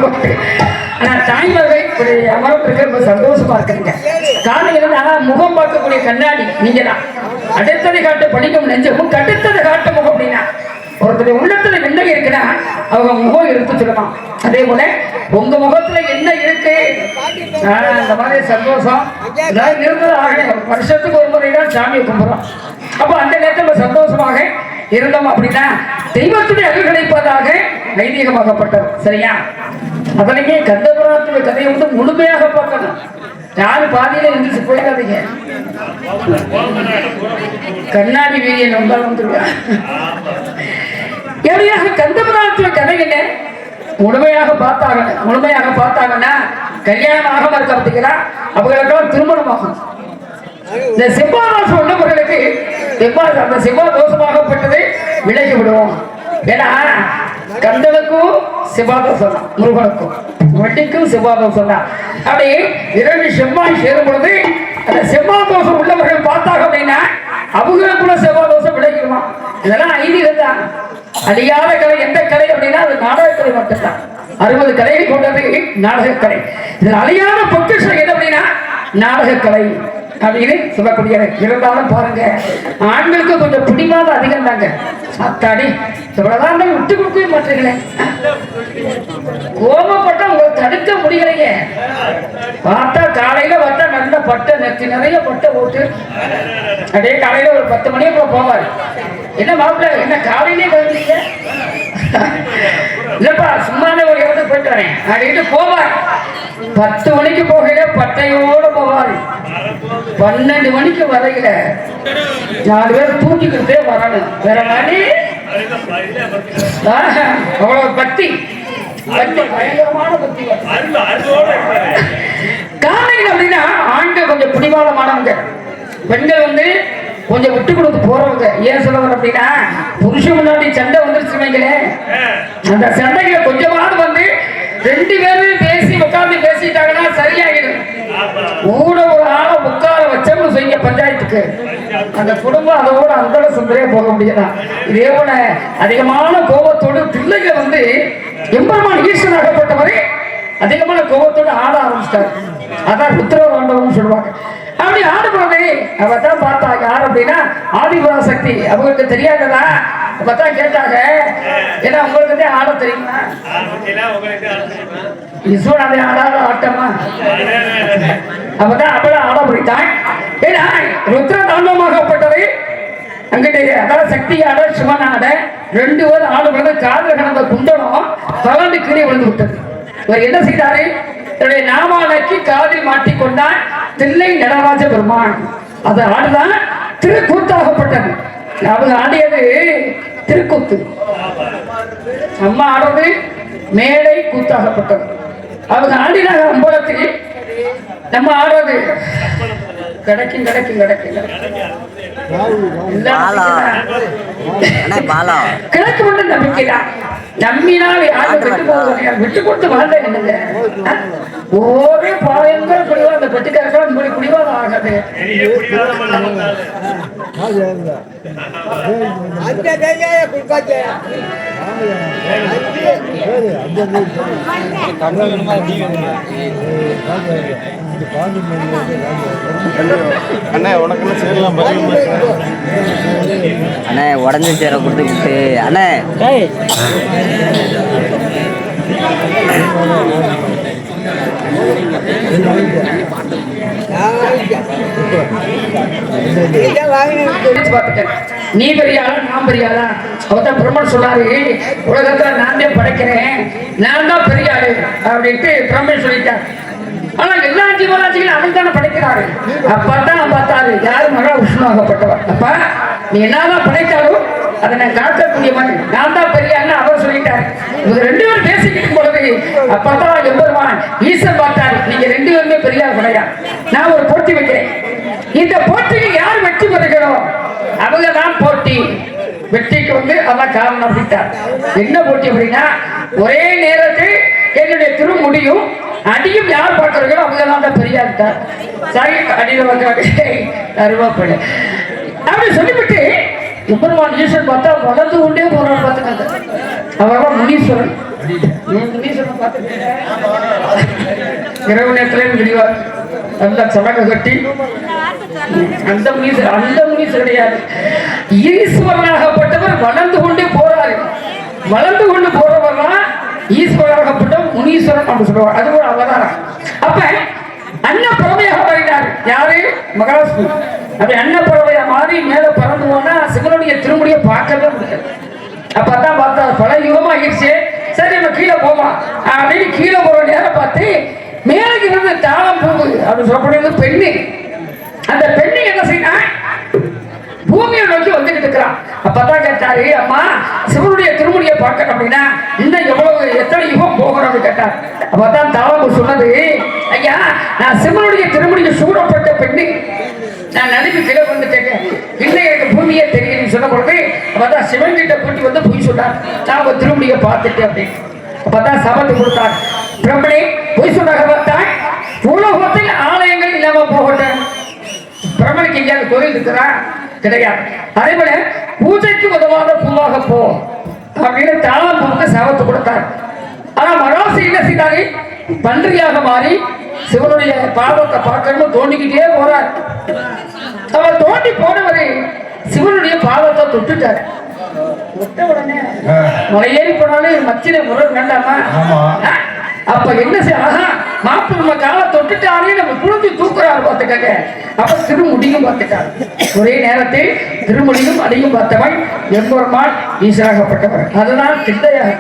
போட்டு. ஆனா தாய்மார்கள் இப்படி அமர்வுக்கு ரொம்ப சந்தோஷமா இருக்குங்க. காரணம் என்னன்னா முகம் பார்க்கக்கூடிய கண்ணாடி நீங்க தான். அடுத்ததை காட்ட படிக்கும் நெஞ்சமும் கடுத்ததை காட்ட முகம் அப்படின்னா ஒருத்தர் உள்ளத்துல என்ன இருக்குன்னா அவங்க முகம் எடுத்து சொல்லலாம். அதே போல உங்க முகத்துல என்ன இருக்கு அந்த மாதிரி சந்தோஷம் வருஷத்துக்கு ஒரு முறை தான் சாமியை கும்பிடுறோம். அப்ப அந்த நேரத்தில் சந்தோஷமாக இருந்தோம் அப்படின்னா தெய்வத்துடைய அருள் கிடைப்பதாக ஐதீகமாகப்பட்டது. சரியா? அதனையே கந்தபுராத்துடைய கதையை வந்து முழுமையாக பார்க்கணும். யாரும் பாதியில எந்திரிச்சு போயிடாதீங்க. கண்ணாடி வீரியன் வந்தாலும் வந்துருவா. எப்படியாக கந்தபுராத்துடைய கதை என்ன முழுமையாக பார்த்தாங்கன்னா கல்யாணம் ஆகாம இருக்க பார்த்தீங்களா அவங்களுக்கெல்லாம் திருமணம் ஆகும். இந்த செவ்வாதோஷம் உள்ளவர்களுக்கு அந்த செவ்வாதோஷமாகப்பட்டது விலகி விடுவோம். ஏன்னா கந்தனுக்கும் செவ்வாதோஷம் தான், முருகனுக்கும் வட்டிக்கும் செவ்வாதோஷம் தான். அப்படி 2 செவ்வாய் சேரும் பொழுது அந்த செவ்வாதோஷம் உள்ளவர்கள் பார்த்தாங்க அப்படின்னா அவங்களுக்குள்ள செவ்வாதோஷம் விலகிடுவான். இதெல்லாம் ஐதீகம் தான். அழியாத கலை எந்த கலை அப்படின்னா அது நாடகக்கலை மட்டும்தான். 60 கலைகள் கொண்டது நாடகக்கலை. இதில் அழியாத பொக்கிஷம் எது அப்படின்னா நாடகக்கலை அப்படின்னு சொல்லக்கூடிய. இருந்தாலும் பாருங்க ஆண்களுக்கு கொஞ்சம் பிடிவாதம் அதிகம் தாங்க. அத்தாடி இவ்வளவுதான் விட்டு கொடுக்கவே மாட்டீங்களே. கோபப்பட்ட உங்களுக்கு தடுக்க முடியலையே. பார்த்தா காலையில பார்த்தா நல்ல பட்டை நெத்தி நிறைய பட்டை ஓட்டு அப்படியே காலையில ஒரு 10 மணிக்கு கூட போவார். என்ன மாப்பிள்ள என்ன காலையிலே கலந்தீங்க? இல்லப்பா சும்மாவே ஒரு இடத்துக்கு போயிட்டு வரேன் அப்படின்ட்டு போவார். 10 மணிக்கு போகையில பட்டையோட போவார். 12 மணிக்கு வரையில 4 பேர் தூக்கிக்கிட்டே வரணும். வேற மாதிரி அவ்வளவு பக்தி பயங்கரமான பக்தி. காரணம் அப்படின்னா ஆண்கள் கொஞ்சம் பிடிவாதமானவங்க, பெண்கள் வந்து கொஞ்சம் விட்டு கொடுத்து போறவங்க. ஏன் சொல்லுவாங்க அப்படின்னா புருஷன் முன்னாடி சண்டை வந்துருச்சு வைங்களேன், அந்த சண்டைகளை கொஞ்சமாவது வந்து 2 பேரும் பேசி உட்கார்ந்து பேசிட்டாங்கன்னா சரியாகிடும். ஊட ஒரு ஆளை உட்கார வச்சோம்னு செய்ய பஞ்சாயத்துக்கு அந்த குடும்பம் அதோட அந்த சுந்தரே போக முடியலாம். இதே போல அதிகமான கோபத்தோடு பிள்ளைங்க வந்து எம்பெருமான் ஈஸ்வரனாகப்பட்டவரை அதிகமான கோபத்தோடு ஆட ஆரம்பிச்சிட்டாரு. அதான் உத்தரவாண்டவன் சொல்லுவாங்க. அப்படி ஆடுபோது அவதான் பார்த்தா யார் அப்படின்னா ஆதிபராசக்தி. அவங்களுக்கு தெரியாததா அப்பதான் கேட்டாங்க, ஏன்னா உங்களுக்கு ஆட தெரியுமா? ஈஸ்வரன் ஆடாத ஆட்டமா? அப்பதான் அவளை ஆட முடித்தான். ஏன்னா ருத்ர தாண்டவமாகப்பட்டது அங்கிட்ட அதாவது சக்தி ஆட சிவன் ஆட 2 பேரும் ஆடுபடுறது காதல கடந்த குண்டனம் கலந்து கீழே விழுந்து விட்டது. இவர் என்ன செய்தாரு? தன்னுடைய நாமாலைக்கு காதில் மாட்டிக்கொண்டான் தில்லை நடராஜ பெருமான். அது ஆடுதான் திருக்கூத்தாகப்பட்டது. அவங்க ஆடியது திருக்கூத்து, அம்மா ஆடுறது மேடை கூத்தாகப்பட்டது. அவங்க ஆடினாங்க அம்பலத்தில், நம்ம ஆடுறது கிடைக்கும் கிடைக்கும் கிடைக்கும் கிடைக்கும் நம்பிக்கைதான். நம்பினால் யாரும் விட்டு கொடுத்து வாழ்ந்த என்னங்க ஒரே பயங்கர குடிவா அந்த பெட்டிக்காரர்கள் இப்படி குடிவாதம் ஆகாது. அண்ணே உனக்கு சேரலாம் அண்ணே உடஞ்ச சேர கொடுத்துக்கிட்டு அண்ணே நீ பெரியாளா நான் பெரியாளா? அவதான் பிரம்மன் சொன்னாரு, உலகத்துல நான் தான் படைக்கிறேன், நான் தான் பெரியாளு அப்படின்ட்டு பிரம்மன் சொல்லிட்டார். ஆனா எல்லா ஜீவராசிகளும் அவன் தானே படைக்கிறாரு. அப்பதான் பார்த்தாரு யாரு மகா விஷ்ணுவாகப்பட்டவர். அப்ப நீ என்னதான் படைத்தாலும் அதை நான் காக்கக்கூடிய மாதிரி நான் தான் பெரியான்னு அவர் சொல்லிட்டாரு. இவங்க 2 பேரும் பேசிக்கிட்டு பொழுது அப்பதான் எம்பெருமான் ஈசன் பார்த்தாரு, நீங்க 2 பேருமே பெரியார் கிடையா, நான் ஒரு போட்டி வைக்கிறேன். இந்த போட்டிக்கு யார் வெற்றி பெறுகிறோம் அவங்க தான் போட்டி. வெற்றிக்கு வந்து அதான் காரணம் அப்படின்ட்டார். என்ன போட்டி அப்படின்னா ஒரே நேரத்தில் என்னுடைய திருமுடியும் அடியும் யார் பார்க்கறீங்களோ அவங்க தான் பெரியார். சரி அடியில் அருவாப்படு அப்படி சொல்லிவிட்டு எம்பெருமான் ஈஸ்வரன் பார்த்தா வளர்ந்து கொண்டே போறார். பார்த்துக்காங்க அவர்தான் முனீஸ்வரன். முனீஸ்வரன் பார்த்துருக்கீங்க இரவு நேரத்துல விடிவார் நல்லா சடங்கு கட்டி அந்த முனீஸ்வரன் கிடையாது. ஈஸ்வரனாகப்பட்டவர் வளர்ந்து கொண்டே போறாரு. வளர்ந்து கொண்டு போறவர்லாம் ஈஸ்வரனாகப்பட்ட முனீஸ்வரன் அப்படின்னு சொல்லுவார். அது ஒரு அவதாரம். அப்ப அன்னப்பறவையாக மாறினார். யாரு? மகாலட்சுமி. அப்படி அன்னப்பறவையா மாறி மேல பறந்து போனா சிவனுடைய திருமுடியை பார்க்கவே முடியாது. அப்பதான் பார்த்தா பல யுகமா ஆயிடுச்சு. சரி நம்ம கீழே போவோம் அப்படின்னு கீழே போற நேரம் பார்த்து மேலே இருந்து தாளம் பூவு அப்படின்னு சொல்லப்படுறது பெண்ணு. அந்த பெண்ணு என்ன செய்யணும்? பூமியை நோக்கி வந்துட்டு இருக்கிறான். அப்பதான் கேட்டாரு, அம்மா சிவனுடைய திருமுடியை பார்க்கணும் அப்படின்னா இன்னும் எத்தனை யுகம் போகணும்னு கேட்டார். அப்பதான் தாளம்பு சொன்னது, ஐயா நான் சிவனுடைய திருமுடியை சூடப்பட்ட பெண்ணு, நான் நடுக்கு கீழே வந்துட்டேங்க, இன்னும் எனக்கு பூமியே தெரியும் சொன்ன பொழுது அப்பதான் சிவன் கிட்ட கூட்டி வந்து பொய் சொன்னார், நான் உங்க திருமுடியை பார்த்துட்டேன் அப்படின்னு. அப்பதான் சபத்து கொடுத்தார். பிரம்மனே பொய் சொன்னாக பார்த்தால் உலகத்தில் ஆலயங்கள் இல்லாம போகட்டும். பிரம்மனுக்கு எங்கேயாவது கோயில் இருக்கிறா? கிடையாது. அதே போல பூஜைக்கு உதவாத பூவாக போ அப்படின்னு தாளம் பூவுக்கு சபத்து கொடுத்தார். ஆனா மகாசி என்ன செய்தாரு? பன்றியாக மாறி சிவனுடைய பாதத்தை பார்க்கணும் தோண்டிக்கிட்டே போறார். அவர் தோண்டி போனவரை சிவனுடைய பாதத்தை தொட்டுட்டார். தொட்ட உடனே மலையேறி போனாலும் மச்சினை முறை வேண்டாமா? அப்ப என்ன செய்ய, மாப்பிள்ள நம்ம காலை தொட்டுட்டாலே நம்ம குழந்தை தூக்குறாரு பார்த்துக்காங்க. அப்ப திருமுடியும் பார்த்துட்டார். ஒரே நேரத்தில் திருமுடியும் அதையும் பார்த்தவன் எம்பெருமான் ஈஸ்வராகப்பட்டவர். அதுதான் சிந்தையாக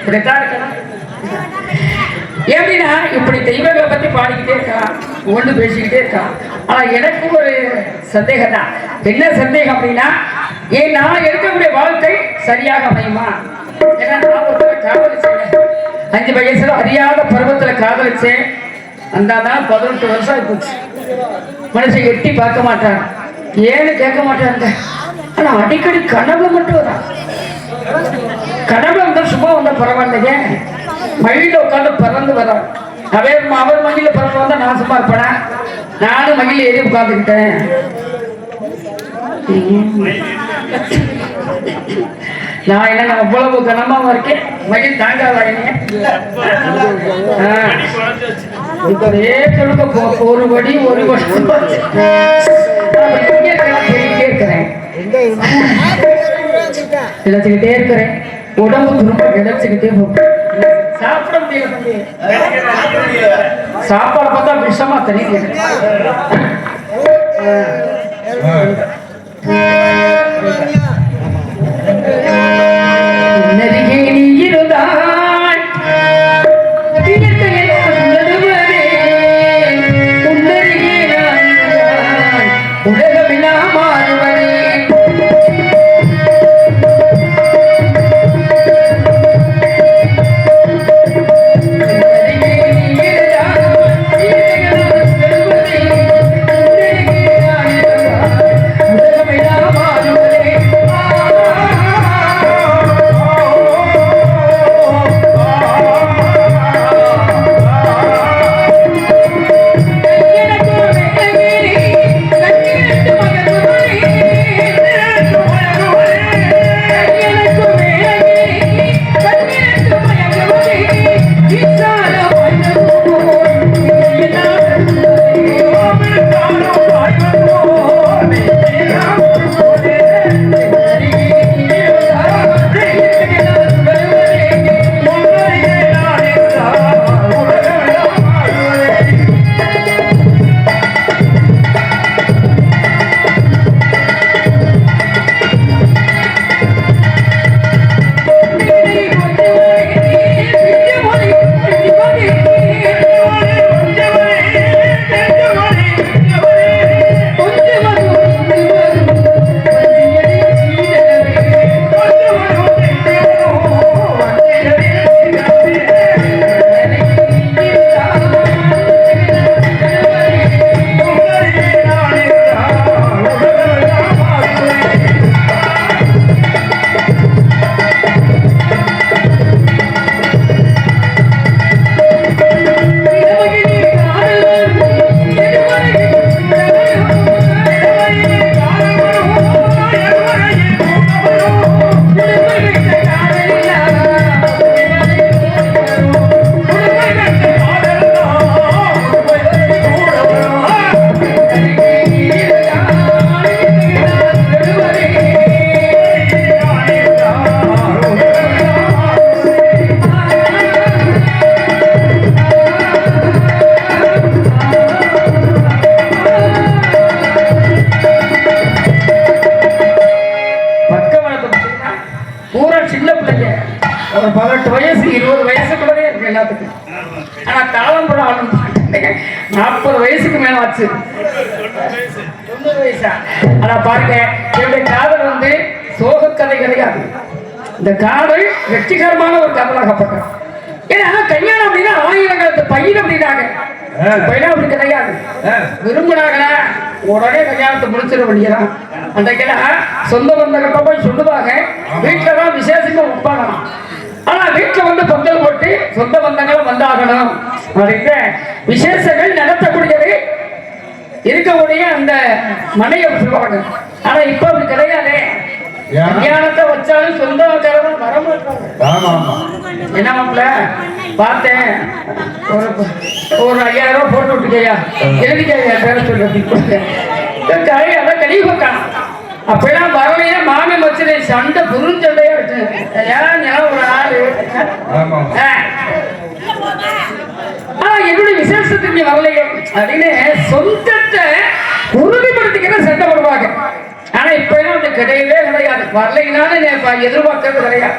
இப்படித்தான் இருக்கணும். எப்படின்னா இப்படி தெய்வங்களை பத்தி பாடிக்கிட்டே இருக்கான், ஒன்று பேசிக்கிட்டே இருக்கான். ஆனா எனக்கு ஒரு சந்தேகம் தான். என்ன சந்தேகம் அப்படின்னா, ஏன் நான் இருக்கக்கூடிய வாழ்க்கை சரியாக அமையுமா? ஏன்னா நான் ஒருத்தர் காதலிச்சேன், 5 வயசுல அறியாத பருவத்துல காதலிச்சேன். அந்த 18 வருஷம் ஆயிப்போச்சு. மனுஷன் எட்டி பார்க்க மாட்டான், ஏன்னு கேட்க மாட்டாங்க. ஆனா அடிக்கடி கனவுல மட்டும் வரான். கனவுல வந்தா சும்மா வந்தா பரவாயில்லைங்க, மயில உட்காந்து பறந்து வரான். அவர் மகிழ பறந்து வந்தா நான் சும்மா இருப்பேன். நானும் மகிழ ஏறி உட்காந்துக்கிட்டேன். நான் என்ன அவ்வளவு கனமாவும் இருக்கேன், மகிழ் தாங்காதாங்க. ஒரு வடி ஒரு இருக்கிறேன், இழைச்சுக்கிட்டே இருக்கிறேன். உடம்பு திரும்ப இழைச்சுக்கிட்டே போகும். சாப்பிட முடியல, சாப்பாடு பார்த்தா விஷமா தெரியுது. நதியே நீ இருந்தாய், உலகமில்லா மாறுவரே. ஒரு 18 வயசு 20 வயசுக்குள்ளே இருக்கு எல்லாத்துக்கும். ஆனா தாளம்புரம் ஆளும் 40 வயசுக்கு மேல ஆச்சு, 90 வயசா. ஆனா பாருங்க, என்னுடைய காதல் வந்து சோக கதை கிடையாது. இந்த காதல் வெற்றிகரமான ஒரு காதலாகப்பட்டது. ஏன்னா கல்யாணம் அப்படின்னா ஆயிரங்காலத்து பையன் அப்படின்னாங்க, பையனா அப்படி கிடையாது. விரும்பினாங்கன்னா உடனே கல்யாணத்தை முடிச்சிட வேண்டியதான். அன்றைக்கெல்லாம் சொந்த பந்தங்கிட்ட போய் சொல்லுவாங்க, வீட்டுல தான் விசேஷமா உட்பாங்கலாம். ஆனா வீட்டுல வந்து பொங்கல் போட்டு சொந்த பந்தங்களும் வந்தாகணும் அப்படின்ற விசேஷங்கள் நடத்தக்கூடியது இருக்கக்கூடிய அந்த மனையை சொல்லுவாங்க. ஆனா இப்ப அப்படி கிடையாது. கல்யாணத்தை வச்சாலும் சொந்தக்காரர்கள் வர மாட்டாங்க. என்ன மாப்பிள்ள பார்த்தேன், ஒரு 5000 ரூபாய் போட்டு விட்டுக்கையா, எழுதிக்கையா பேர சொல்லி அதான் கழிவு வைக்கான். அப்பெல்லாம் வரலையா மாமி வச்சு சண்டை புரிஞ்சண்டையா இருக்கு. ஒரு ஆளு என்னுடைய விசேஷத்துக்கு நீ வரலையே அப்படின்னு சொந்தத்தை உறுதிப்படுத்திக்கிற சண்டை போடுவாங்க. ஆனா இப்ப எல்லாம் கிடையவே கிடையாது. வரலைனாலும் எதிர்பார்க்கறது கிடையாது.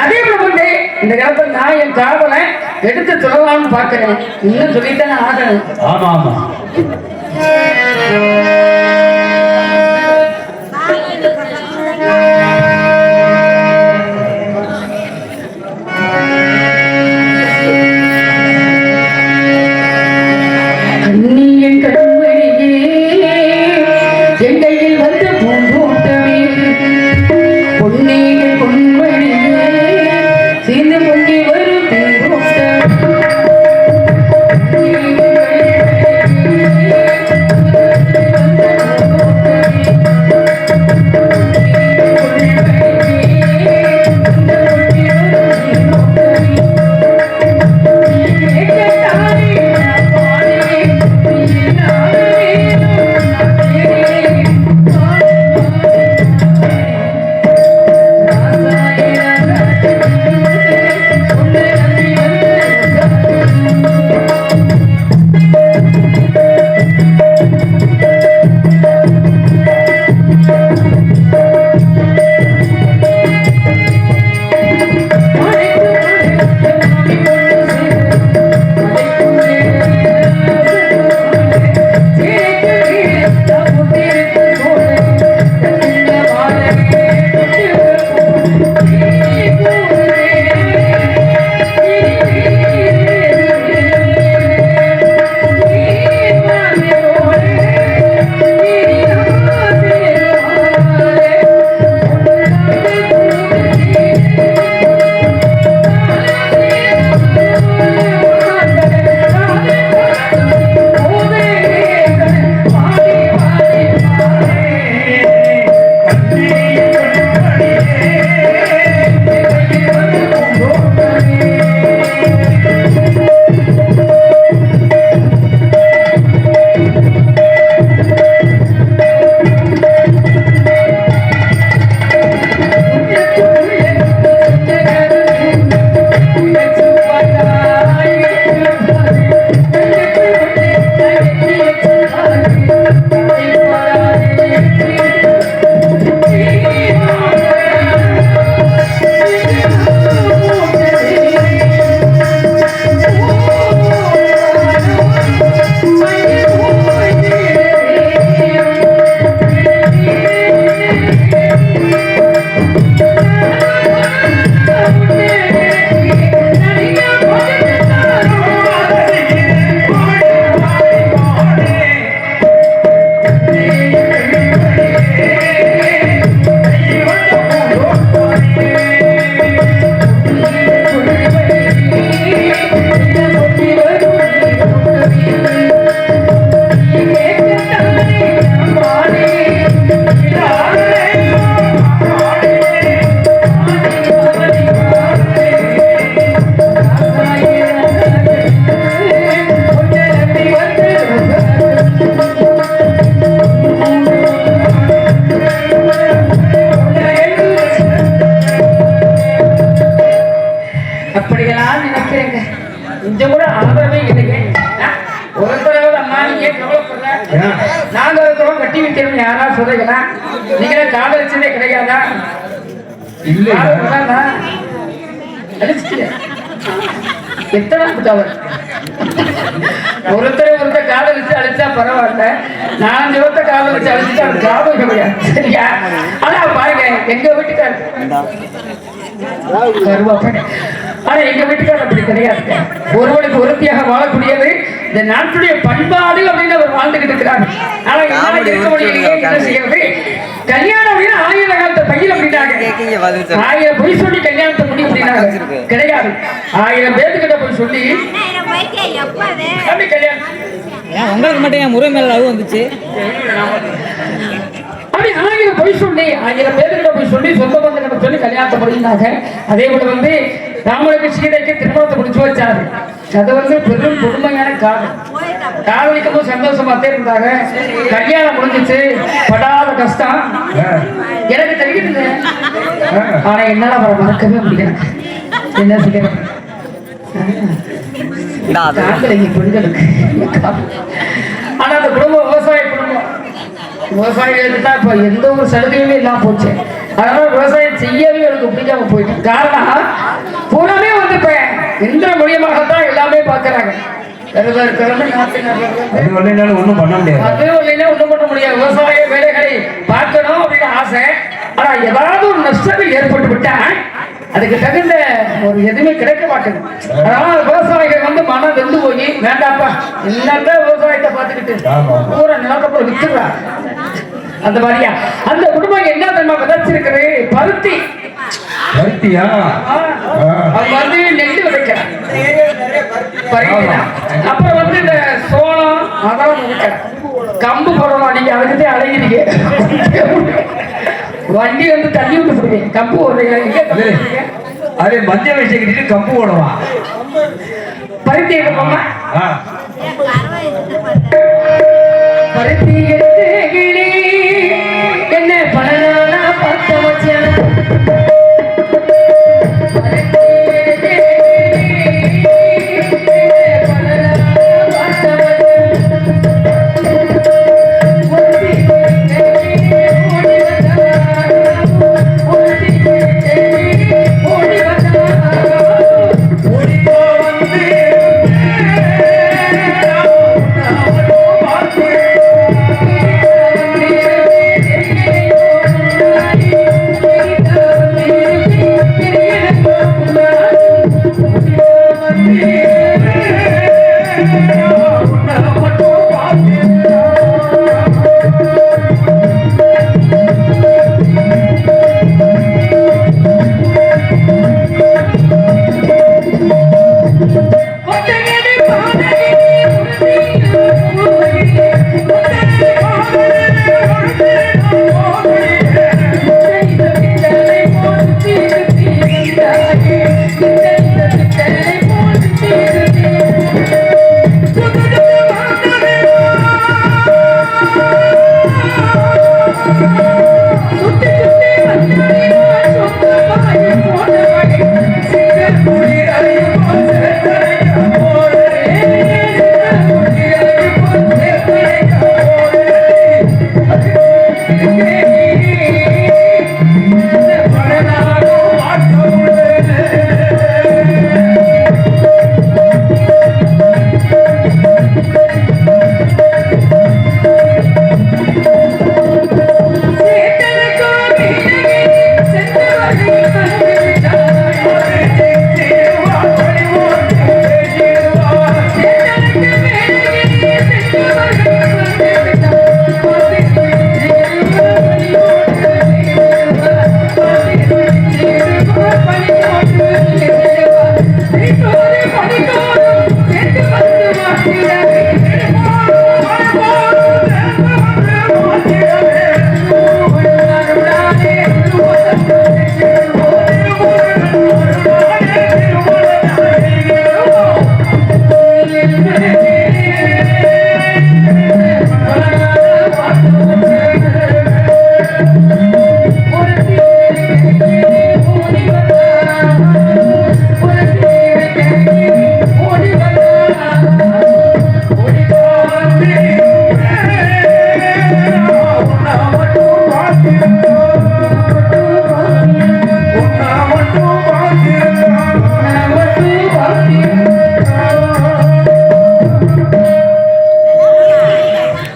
அதே போல வந்து இந்த காலத்துல நான் என் காதலை எடுத்து சொல்லலாம்னு பாக்குறேன். இன்னும் சொல்லித்தானே ஆகணும். ஆமா ஆமா. நாங்க இருக்கிறோம் கட்டி வைக்கிறோம் யாரா சொல்றீங்களா? நீங்களே காதலிச்சதே கிடையாதா? இல்ல எத்தனை ஒருத்தர் காதலிச்சு அழிச்சா பரவாயில்ல, 4 வருத்த காதலிச்சு அழிச்சுட்டு அது காதல் கிடையாது. சரியா? ஆனா பாருங்க எங்க வீட்டுக்காரு கருவாப்பேன். ஆனா எங்க வீட்டுக்காரர் அப்படி கிடையாது. ஒருவனுக்கு ஒருத்தியாக வாழக்கூடியது இந்த நாட்டுடைய பண்பாடு அப்படின்னு அவர் வாழ்ந்துகிட்டு இருக்கிறார். ஆனா என்ன இருக்க முடியலையே, என்ன செய்யறது? கல்யாணம் அப்படின்னா 1000 காலத்தை பையன் அப்படின்னாங்க. 1000 பொய் சொல்லி கல்யாணத்தை முடியும் அப்படின்னாங்க. கிடையாது. 1000 பேர்த்துக்கிட்ட போய் சொல்லி அப்படி கல்யாணம். உங்களுக்கு மட்டும் என் முறை மேல அளவு வந்துச்சு. அப்படி 1000 பொய் சொல்லி 1000 பேர்கிட்ட போய் சொல்லி சொந்த பந்தங்கிட்ட சொல்லி கல்யாணத்தை முடிந்தாங்க. அதே போல வந்து ராமனுக்கு சீதைக்கு திருமணத்தை முடிச்சு வச்சாரு. அது வந்து பெரும் கொடுமையான காதல். காதலிக்கும் போது சந்தோஷமாத்தே இருந்தாங்க. கல்யாணம் முடிஞ்சிச்சு, படாத கஷ்டம் எனக்கு தெரியுது. ஆனா என்னால அவரை மறக்கவே முடியாது. என்ன செய்யறது? பெண்களுக்கு ஆனா அந்த குடும்பம் விவசாய குடும்பம். விவசாயிகள் தான் இப்ப எந்த ஒரு சலுகையுமே இல்லாம போச்சு. அதனால விவசாயம் செய்யவே எனக்கு பிடிக்காம போயிட்டு. காரணம் பூராமே கிழமை நாட்டு நடுறது. அது வரலைனாலும் ஒண்ணும் பண்ண முடியாது. அது இல்லைன்னா ஒண்ணும் பண்ண முடியாது. விவசாய வேலைகளை பார்க்கணும் அப்படின்னு ஆசை. ஆனா ஏதாவது ஒரு நஷ்டம் ஏற்பட்டு விட்டா அதுக்கு தகுந்த ஒரு எதுவுமே கிடைக்க மாட்டேங்குது. அதனால விவசாயிகள் வந்து மனம் வெந்து போய் வேண்டாப்பா என்னதான் விவசாயத்தை பார்த்துக்கிட்டு பூரா நிலக்கப்புறம் வித்துடுறாங்க. அந்த மாதிரியா அந்த குடும்பம் என்ன தெரியுமா விதைச்சிருக்குது? பருத்தி. பருத்தியா? அது வந்து நெல் விதைக்கிறான். அப்புறம் வந்து இந்த சோளம் அதான் விதைக்கிறான். கம்பு போடணும். நீங்க அதுக்கிட்டே அழகிறீங்க. வண்டி வந்து தள்ளி விட்டு போடுவீங்க. கம்பு அதே மஞ்சள் வயசை கட்டிட்டு கம்பு போடுவான். பருத்தி எடுப்போமா? பருத்தி எடுத்து கிளி என்ன பண்ணனா பத்த வச்சேன்.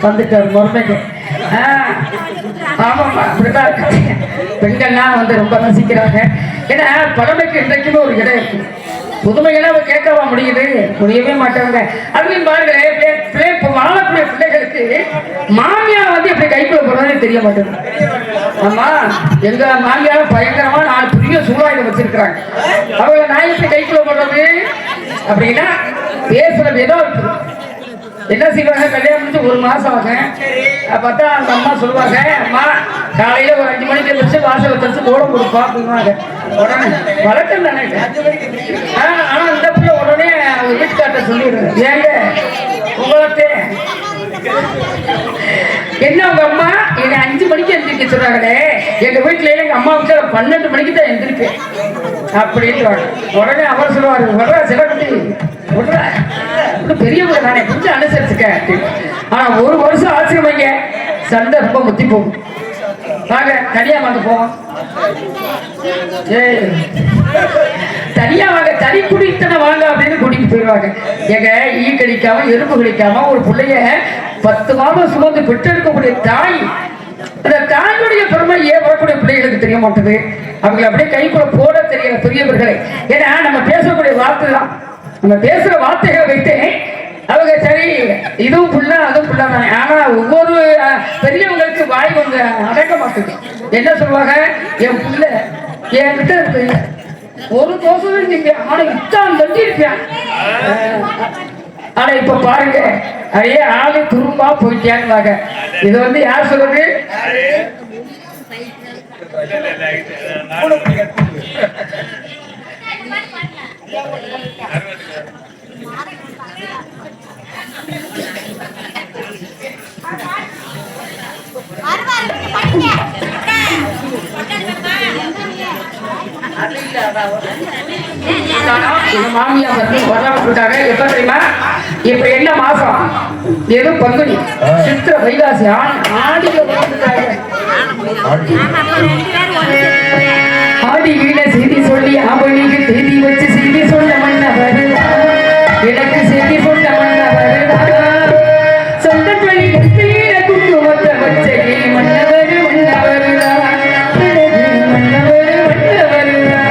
வந்துட்டார் முறைமைக்கு. ஆமாம்மா அப்படிதான் இருக்கு. பெண்கள்லாம் வந்து ரொம்ப ரசிக்கிறாங்க. ஏன்னா பழமைக்கு இன்றைக்குமே ஒரு இடம் இருக்கு. புதுமையெல்லாம் கேட்கவா முடியுது? முடியவே மாட்டாங்க. அதுலையும் பாருங்களேன், இப்போ வாழக்கூடிய பிள்ளைகளுக்கு மாமியார் வந்து எப்படி கைக்குள்ள போடுறதுன்னு தெரிய மாட்டேங்குது. ஆமா, எங்க மாமியார் பயங்கரமா 4 பெரிய சூழாயில வச்சிருக்கிறாங்க. அவங்க நான் எப்படி கைக்குள்ள போடுறது அப்படின்னா பேசுற விதம் இருக்கு. என்ன செய்வாங்க? கல்யாணம் முடிச்சு 1 மாசம் ஆகும். பார்த்தா அந்த அம்மா சொல்லுவாங்க, அம்மா காலையில ஒரு 5 மணிக்கு வச்சு வாசல் வச்சு கோலம் கொடுப்பா அப்படின்வாங்க. உடனே வழக்கம் தானே. ஆனா இந்த பிள்ளை உடனே வீட்டுக்கார்ட்ட சொல்லிடுறேன், ஏங்க உங்களுக்கு என்ன உங்க அம்மா என்னை 5 மணிக்கு எந்திரிக்க சொல்றாங்களே, எங்க வீட்டுல எங்க அம்மாவுக்கு 12 மணிக்கு தான் எந்திரிப்பேன் அப்படின்னு. உடனே அவர் சொல்லுவாரு, வர்ற சிலக்குட்டி விடுற பெரியவங்க நானே கொஞ்சம் அனுசரிச்சுக்க. ஆனா 1 வருஷம் ஆச்சரியமைங்க சண்டை ரொம்ப முத்தி போகும். வாங்க தனியா வாங்க போவோம். தனியா வாங்க, தனி குடித்தனை வாங்க அப்படின்னு கூட்டிட்டு போயிடுவாங்க. எங்க ஈ கடிக்காம எறும்பு கடிக்காம ஒரு பிள்ளைய 10 மாதம் சுமந்து பெற்றெடுக்கக்கூடிய தாய், அந்த தாயுடைய பெருமை ஏன் வரக்கூடிய பிள்ளைகளுக்கு தெரிய மாட்டேது. அவங்களை அப்படியே கைக்குள்ள போட தெரியல பெரியவர்களை. ஏன்னா நம்ம பேசக்கூடிய வார்த்தை தான், நம்ம பேசுற வார்த்தைகளை வைத்து அவங்க சரி இதுவும் புள்ளா அதுவும் புள்ளா தானே. ஆனா ஒவ்வொரு பெரியவங்களுக்கு வாய் கொஞ்சம் அடக்க மாட்டேது. என்ன சொல்லுவாங்க, என் புள்ள என்கிட்ட இருக்கு ஒரு தோசை நீங்க ஆனா இத்தான் தங்கி இருப்பேன். ஆனா இப்ப பாருங்க அதையே ஆளு துரும்பா போயிட்டாங்க. இது வந்து யார் சொல்றது? மாமியா வந்து வரலாற்றாங்க. எப்ப தெரியுமா? இப்ப என்ன மாசம்? ஏதோ பங்குனி, சித்திர, வைகாசி, ஆடி வீட செய்தி சொல்லி அவளிக்கு செய்தி வச்சு செய்தி சொல்ல மன்ன வருதா, எனக்கு செய்தி சொல்ல மன்ன வருதா, சொந்த வழி குங்குமத்தை வச்ச மன்னவர் மன்னவருதா, மன்னவர் மன்னவருதா.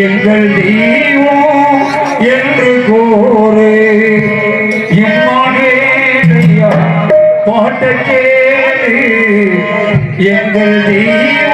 எங்கள் தெய்வம் என்று கோரு இம்மானேயா பாட்ட கேளு எங்கள் தெய்வம்